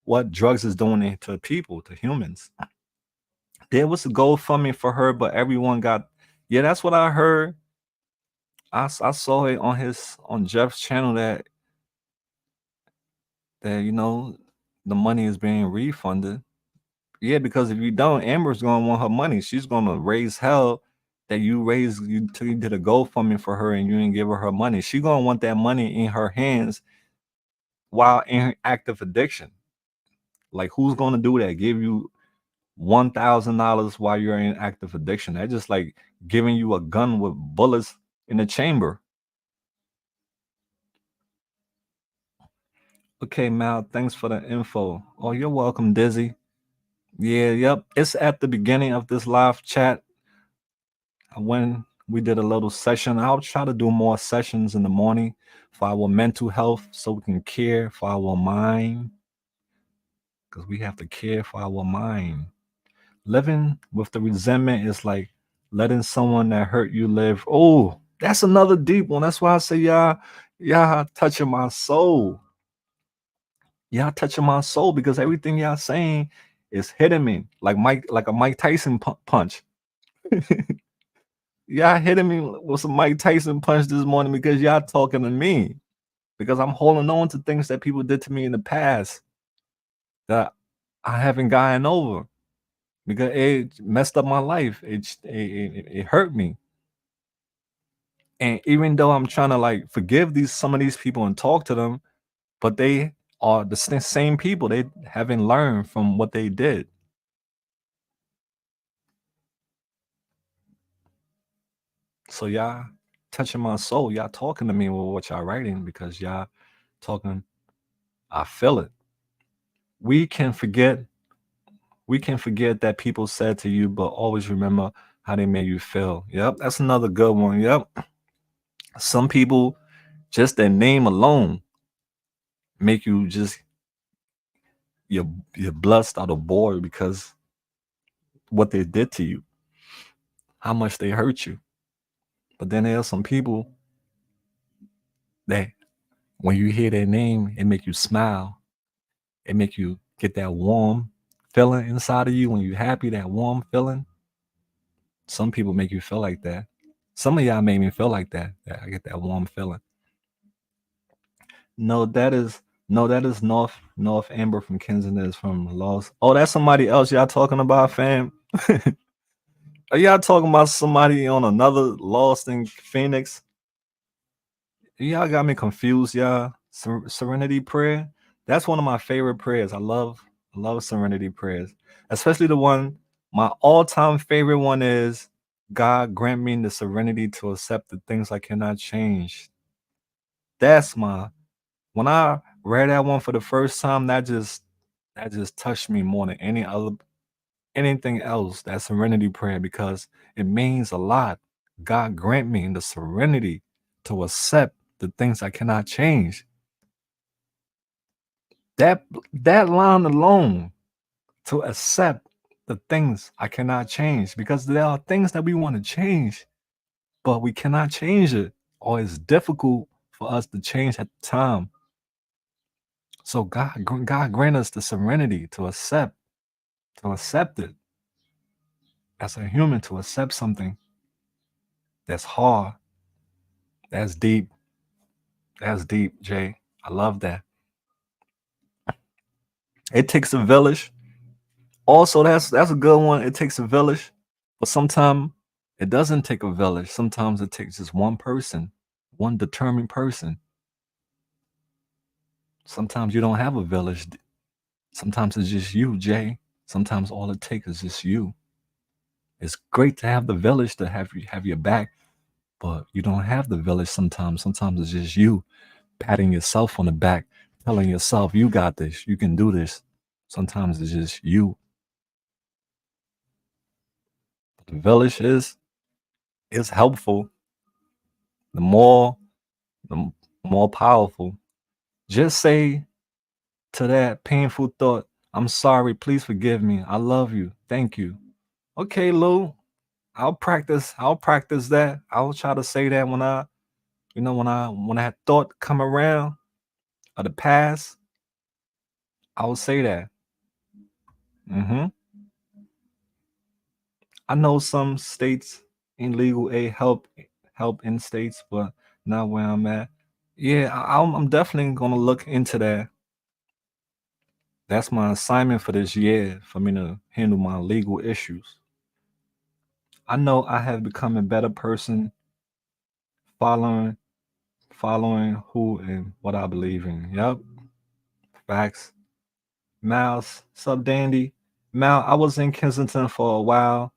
what drugs is doing to people, to humans. There was a GoFundMe for her, but everyone got, yeah, that's what I heard. I saw it on Jeff's channel that the money is being refunded. Yeah, because if you don't, Amber's gonna want her money. She's gonna raise hell that you did a GoFundMe for her and you didn't give her money. She's gonna want that money in her hands while in active addiction. Like who's gonna do that? Give you $1,000 while you're in active addiction. That's just like giving you a gun with bullets in the chamber. Okay, Mal, thanks for the info. Oh, you're welcome, Dizzy. Yeah, yep. It's at the beginning of this live chat when we did a little session. I'll try to do more sessions in the morning for our mental health so we can care for our mind because we have to care for our mind. Living with the resentment is like letting someone that hurt you live. Oh, that's another deep one. That's why I say y'all touching my soul. Y'all touching my soul because everything y'all saying is hitting me like a Mike Tyson punch. Y'all hitting me with some Mike Tyson punch this morning because y'all talking to me. Because I'm holding on to things that people did to me in the past that I haven't gotten over. Because it messed up my life. It hurt me. And even though I'm trying to like forgive some of these people and talk to them, but they are the same people. They haven't learned from what they did. So y'all touching my soul. Y'all talking to me with what y'all writing because y'all talking. I feel it. We can forget. We can forget that people said to you, but always remember how they made you feel. Yep, that's another good one. Yep. Some people, just their name alone, make you just your blood start to boil because what they did to you, how much they hurt you. But then there are some people that when you hear their name, it make you smile. It make you get that warm feeling inside of you when you're happy, that warm feeling. Some people make you feel like that. Some of y'all made me feel like that. I get that warm feeling. No, that is North Amber from Kensington is from Lost. Oh, that's somebody else y'all talking about, fam. Are y'all talking about somebody on another Lost in Phoenix? Y'all got me confused, y'all. Serenity prayer. That's one of my favorite prayers. I love serenity prayers, especially the one. My all-time favorite one is God grant me the serenity to accept the things I cannot change. That's my when I read that one for the first time. That just touched me more than anything else. That serenity prayer because it means a lot. God grant me the serenity to accept the things I cannot change. That that line alone, to accept the things I cannot change, because there are things that we want to change, but we cannot change it, or it's difficult for us to change at the time. So God grant us the serenity to accept it as a human, to accept something that's hard, that's deep, that's deep, Jay. I love that. It takes a village. Also, that's a good one. It takes a village, but sometimes it doesn't take a village. Sometimes it takes just one person, one determined person. Sometimes you don't have a village. Sometimes it's just you, Jay. Sometimes all it takes is just you. It's great to have the village to have your back, but you don't have the village sometimes. Sometimes it's just you patting yourself on the back, telling yourself you got this, you can do this. Sometimes it's just you. The village is helpful. The more the more powerful. Just say to that painful thought, I'm sorry, please forgive me. I love you. Thank you. Okay, Lou. I'll practice that. I'll try to say that when that thought come around of the past, I will say that. hmm I know some states in legal aid help in states, but not where I'm at. Yeah, I'm definitely gonna look into that. That's my assignment for this year for me to handle my legal issues. I know I have become a better person following following who and what I believe in. Yep, facts. Miles, sub dandy. Mal, I was in Kensington for a while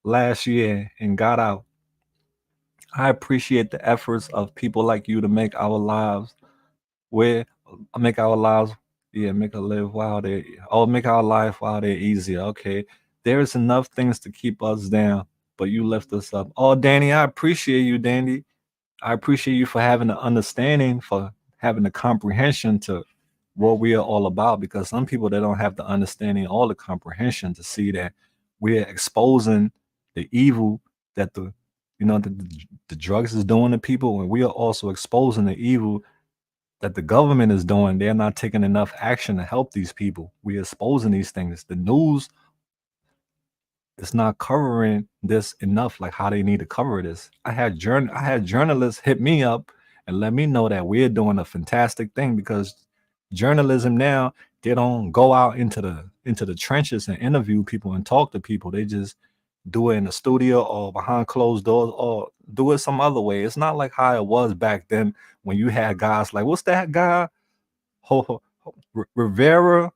last year and got out. I appreciate the efforts of people like you to where make our lives, yeah, make a live while they make our life while they're easier. Okay. There is enough things to keep us down, but you lift us up. Oh, Danny, I appreciate you, Danny. I appreciate you for having the understanding, for having the comprehension to what we are all about. Because some people they don't have the understanding or the comprehension to see that we're exposing the evil that the drugs is doing to people, and we are also exposing the evil that the government is doing. They're not taking enough action to help these people. We're exposing these things. The news is not covering this enough, like how they need to cover this. I had journalists hit me up and let me know that we're doing a fantastic thing, because journalism now, they don't go out into the trenches and interview people and talk to people. They just do it in the studio or behind closed doors or do it some other way. It's not like how it was back then when you had guys like, what's that guy? Rivera,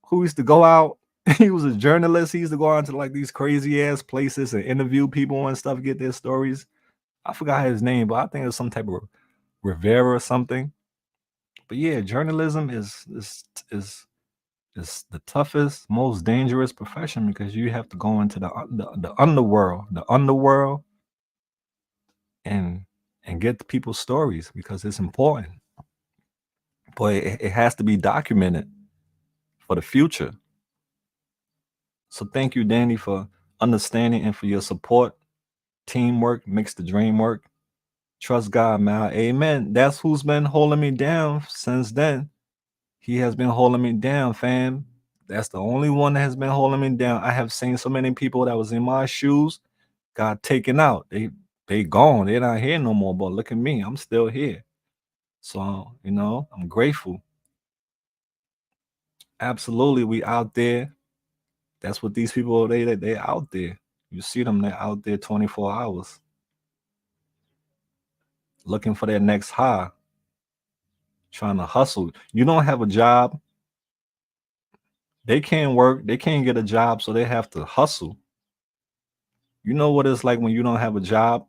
who used to go out. He was a journalist. He used to go out to like these crazy ass places and interview people and stuff, get their stories. I forgot his name, but I think it was some type of Rivera or something. But yeah, journalism is the toughest, most dangerous profession, because you have to go into the underworld, and get the people's stories, because it's important. But it has to be documented for the future. So thank you, Danny, for understanding and for your support. Teamwork makes the dream work. Trust God, man. Amen. That's who's been holding me down since then. He has been holding me down, fam. That's the only one that has been holding me down. I have seen so many people that was in my shoes got taken out. They gone. They're not here no more. But look at me. I'm still here. So, I'm grateful. Absolutely, we out there. That's what these people they out there. You see them, they're out there 24 hours looking for their next high, trying to hustle. You don't have a job, they can't work, they can't get a job, so they have to hustle. You know what it's like when you don't have a job?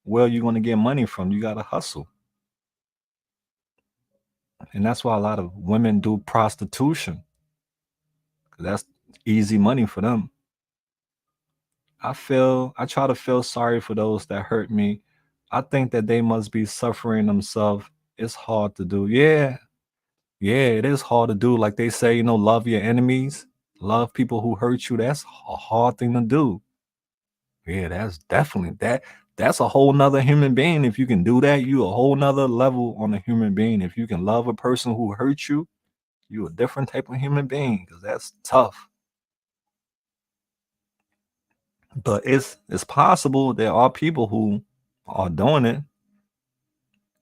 Where you going to get money from? You got to hustle. And that's why a lot of women do prostitution, 'cause that's easy money for them. I try to feel sorry for those that hurt me. I think that they must be suffering themselves. It's hard to do. Yeah, yeah, it is hard to do. Like they say, love your enemies, love people who hurt you. That's a hard thing to do. Yeah, that's definitely that. That's a whole nother human being. If you can do that, you a whole nother level on a human being. If you can love a person who hurt you, you a different type of human being. Because that's tough. But it's possible. There are people who are doing it.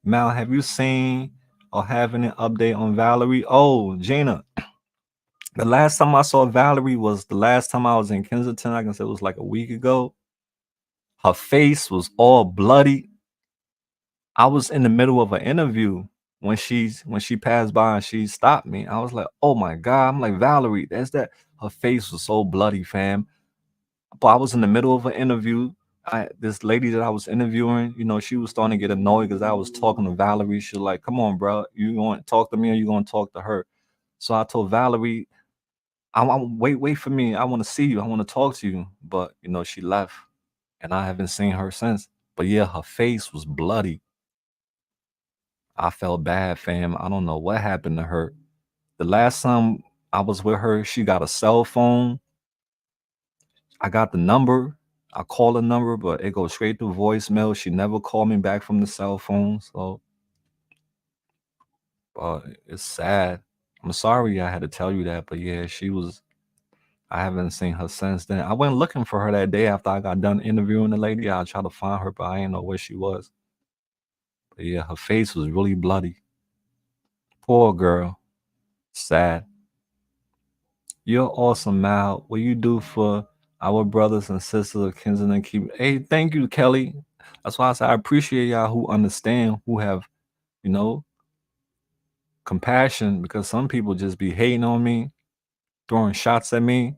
Mal, have you seen or have any update on Valerie? Oh, Gina, the last time I saw Valerie was the last time I was in Kensington. I can say it was like a week ago. Her face was all bloody. I was in the middle of an interview when she passed by and she stopped me. I was like, oh my God. I'm like, Valerie, that's that. Her face was so bloody, fam. But I was in the middle of an interview. This lady that I was interviewing, she was starting to get annoyed because I was talking to Valerie. She was like, come on, bro. You going to talk to me or you going to talk to her? So I told Valerie, wait for me. I want to see you. I want to talk to you. But she left and I haven't seen her since. But yeah, her face was bloody. I felt bad, fam. I don't know what happened to her. The last time I was with her, she got a cell phone. I got the number. I call the number, but it goes straight to voicemail. She never called me back from the cell phone. So, it's sad. I'm sorry I had to tell you that, but yeah, I haven't seen her since then. I went looking for her that day after I got done interviewing the lady. I tried to find her, but I didn't know where she was. But yeah, her face was really bloody. Poor girl. Sad. You're awesome, Mal. What you do for our brothers and sisters of Kensington keep. Hey, thank you, Kelly. That's why I say I appreciate y'all who understand, who have, you know, compassion, because some people just be hating on me, throwing shots at me.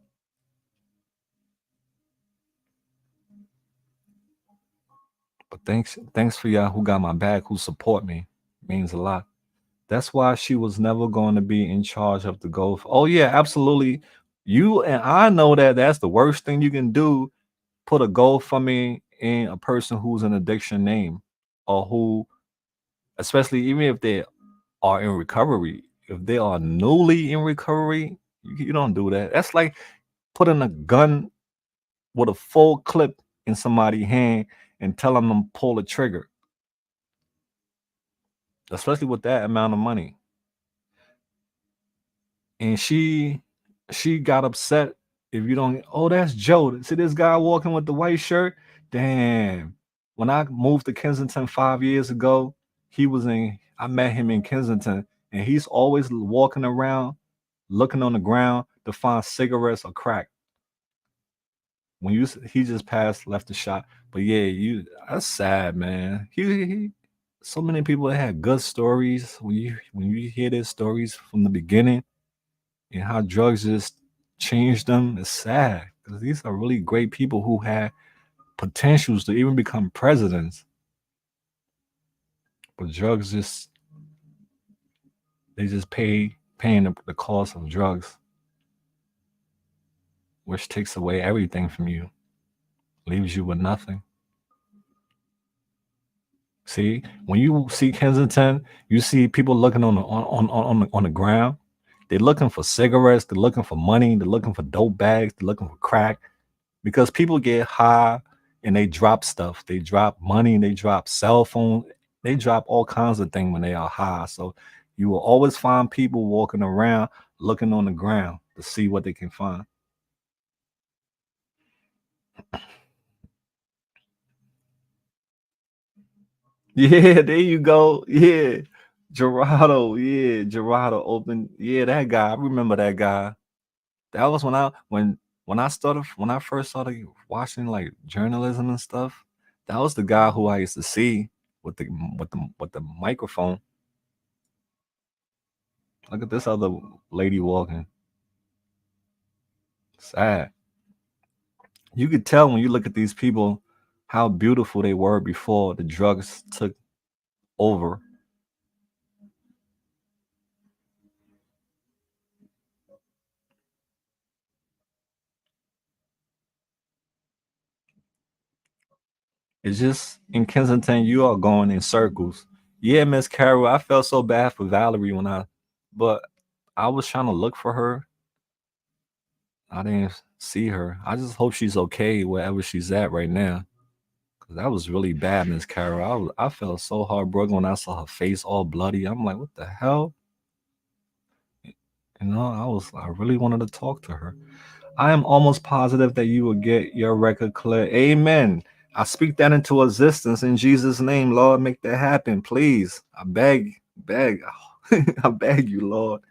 But thanks for y'all who got my back, who support me. Means a lot. That's why she was never going to be in charge of the golf. Oh yeah, absolutely. You and I know that that's the worst thing you can do. Put a GoFundMe in a person who's an addiction name, or who, especially even if they are in recovery, if they are newly in recovery, you don't do that. That's like putting a gun with a full clip in somebody's hand and telling them pull the trigger, especially with that amount of money. And she got upset if you don't. Oh, that's Joe. See this guy walking with the white shirt. Damn. When I moved to Kensington 5 years ago, I met him in Kensington, and he's always walking around looking on the ground to find cigarettes or crack. He just passed, left the shop. But yeah, that's sad, man. He so many people that had good stories. When you hear their stories from the beginning and how drugs just changed them, it's sad because these are really great people who had potentials to even become presidents. But drugs they just paying the cost of drugs, which takes away everything from you, leaves you with nothing. See, when you see Kensington, you see people looking on the ground. They're looking for cigarettes. They're looking for money. They're looking for dope bags. They're looking for crack, because people get high and they drop stuff. They drop money. They drop cell phone. They drop all kinds of things when they are high. So you will always find people walking around looking on the ground to see what they can find. Yeah, there you go. Yeah. Gerardo. Yeah. Gerardo opened. Yeah, that guy. I remember that guy. That was when I first started watching like journalism and stuff. That was the guy who I used to see with the microphone. Look at this other lady walking. Sad. You could tell when you look at these people how beautiful they were before the drugs took over. It's just in Kensington, you are going in circles. Yeah, Miss Carol, I felt so bad for Valerie but I was trying to look for her. I didn't see her. I just hope she's okay wherever she's at right now. Cause that was really bad, Miss Carol. I felt so heartbroken when I saw her face all bloody. I'm like, what the hell? I really wanted to talk to her. I am almost positive that you will get your record clear. Amen. I speak that into existence in Jesus' name, Lord. Make that happen, please. I beg, I beg you, Lord.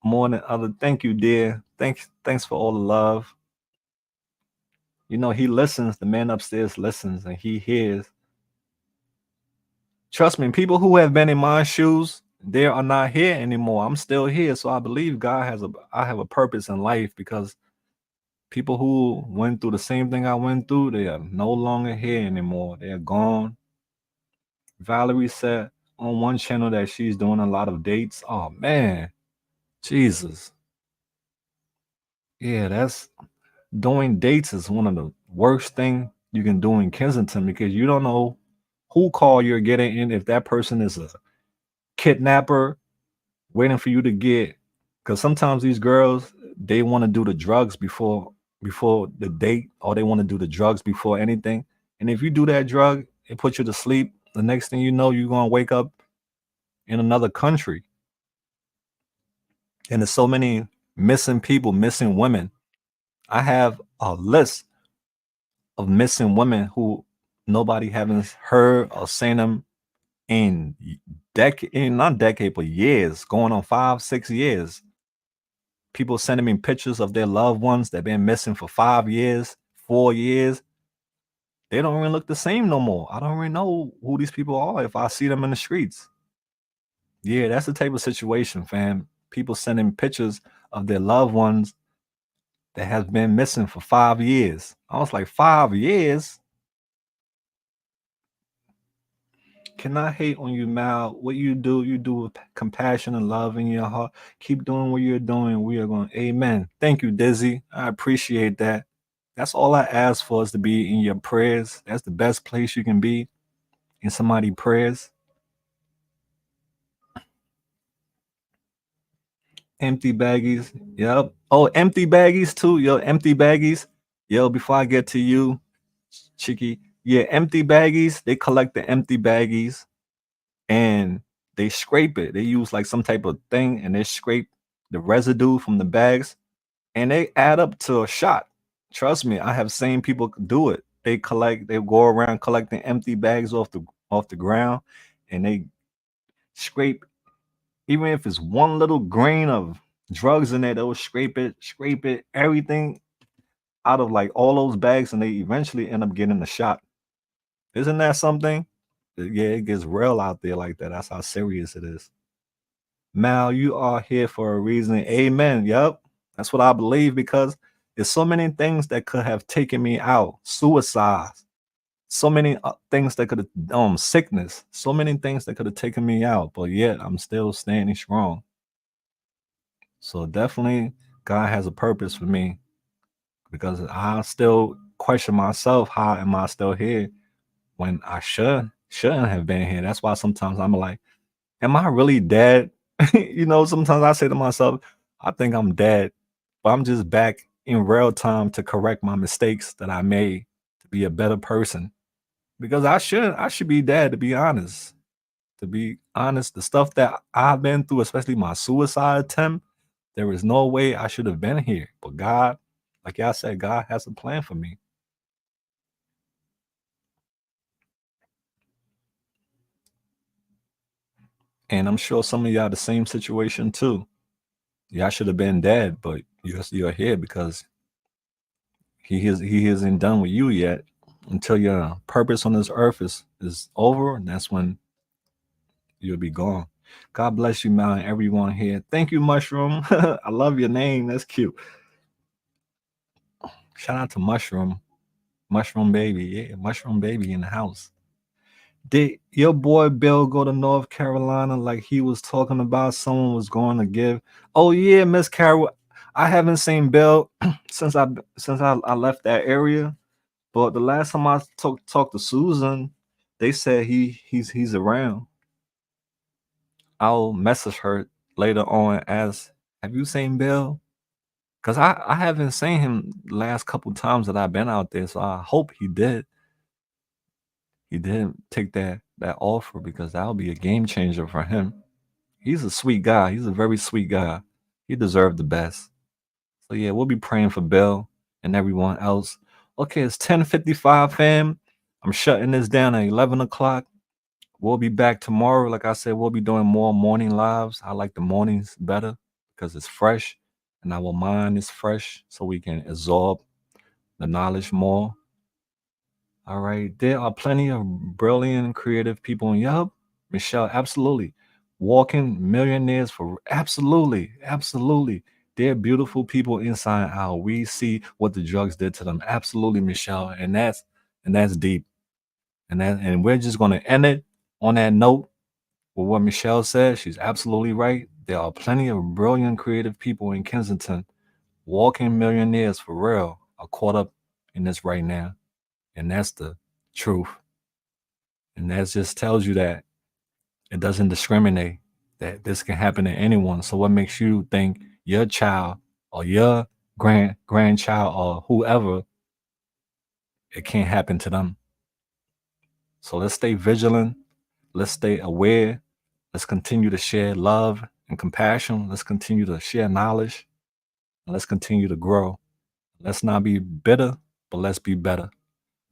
More than other. Thank you, dear. Thanks for all the love. He listens. The man upstairs listens and he hears. Trust me, people who have been in my shoes, they are not here anymore. I'm still here, so I believe I have a purpose in life because people who went through the same thing I went through, they are no longer here anymore. They are gone. Valerie said on one channel that she's doing a lot of dates. Oh man, Jesus. Yeah, that's doing dates is one of the worst thing you can do in Kensington because you don't know who call you're getting in if that person is a kidnapper waiting for you to get because sometimes these girls they want to do the drugs before the date or they want to do the drugs before anything. And if you do that drug, it puts you to sleep. The next thing you know, you're gonna wake up in another country. And there's so many missing people, missing women. I have a list of missing women who nobody haven't heard or seen them in not decade, but years, going on 5, 6 years. People sending me pictures of their loved ones that been missing for 5 years, 4 years. They don't even look the same no more. I don't really know who these people are if I see them in the streets. Yeah, that's the type of situation, fam. People sending pictures of their loved ones that has been missing for 5 years. I was like, 5 years? Cannot hate on you, Mal. What you do with compassion and love in your heart. Keep doing what you're doing. We are going, amen. Thank you, Dizzy. I appreciate that. That's all I ask for is to be in your prayers. That's the best place you can be in somebody's prayers. Empty baggies. Yep. Oh, empty baggies too. Yo, empty baggies. Yo, before I get to you, Chicky. Yeah, empty baggies. They collect the empty baggies and they scrape it. They use like some type of thing and they scrape the residue from the bags and they add up to a shot. Trust me, I have seen people do it. They go around collecting empty bags off the ground and they scrape even if it's one little grain of drugs in there, they'll scrape it, everything out of like all those bags, and they eventually end up getting a shot. Isn't that something? Yeah, it gets real out there like that. That's how serious it is. Mal, you are here for a reason. Amen. Yep. That's what I believe because there's so many things that could have taken me out. Suicide. So many things that could have sickness. So many things that could have taken me out. But yet I'm still standing strong. So definitely God has a purpose for me because I still question myself, how am I still here when I shouldn't have been here? That's why sometimes I'm like, am I really dead? Sometimes I say to myself, I think I'm dead, but I'm just back in real time to correct my mistakes that I made to be a better person. Because I should be dead to be honest. To be honest, the stuff that I've been through, especially my suicide attempt, there is no way I should have been here. But God, like y'all said, God has a plan for me. And I'm sure some of y'all the same situation too. Y'all should have been dead, but you're here because he isn't done with you yet. Until your purpose on this earth is over, and that's when you'll be gone. God bless you, man. Everyone here. Thank you, Mushroom. I love your name. That's cute. Shout out to Mushroom. Mushroom baby. Yeah, Mushroom baby in the house. Did your boy Bill go to North Carolina like he was talking about someone was going to give? Oh yeah, Miss Carol. I haven't seen Bill since I left that area. But the last time I talked to Susan, they said he's around. I'll message her later on and ask, have you seen Bill? Cause I haven't seen him the last couple times that I've been out there. So I hope he did. He didn't take that offer because that'll be a game changer for him. He's a sweet guy. He's a very sweet guy. He deserved the best. So yeah, we'll be praying for Bill and everyone else. Okay, it's 10:55, fam. I'm shutting this down at 11 o'clock. We'll be back tomorrow. Like I said, we'll be doing more morning lives. I like the mornings better because it's fresh and our mind is fresh so we can absorb the knowledge more. All right. There are plenty of brilliant, creative people in Yup. Michelle, absolutely. Walking millionaires for absolutely, absolutely. They're beautiful people inside and out. We see what the drugs did to them. Absolutely, Michelle. And that's deep. And we're just gonna end it on that note with what Michelle said. She's absolutely right. There are plenty of brilliant, creative people in Kensington. Walking millionaires for real are caught up in this right now. And that's the truth. And that just tells you that it doesn't discriminate, that this can happen to anyone. So what makes you think your child or your grandchild or whoever, it can't happen to them? So let's stay vigilant. Let's stay aware. Let's continue to share love and compassion. Let's continue to share knowledge. And let's continue to grow. Let's not be bitter, but let's be better.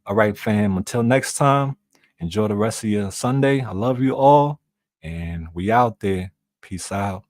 All right, fam. Until next time, enjoy the rest of your Sunday. I love you all. And we out there. Peace out.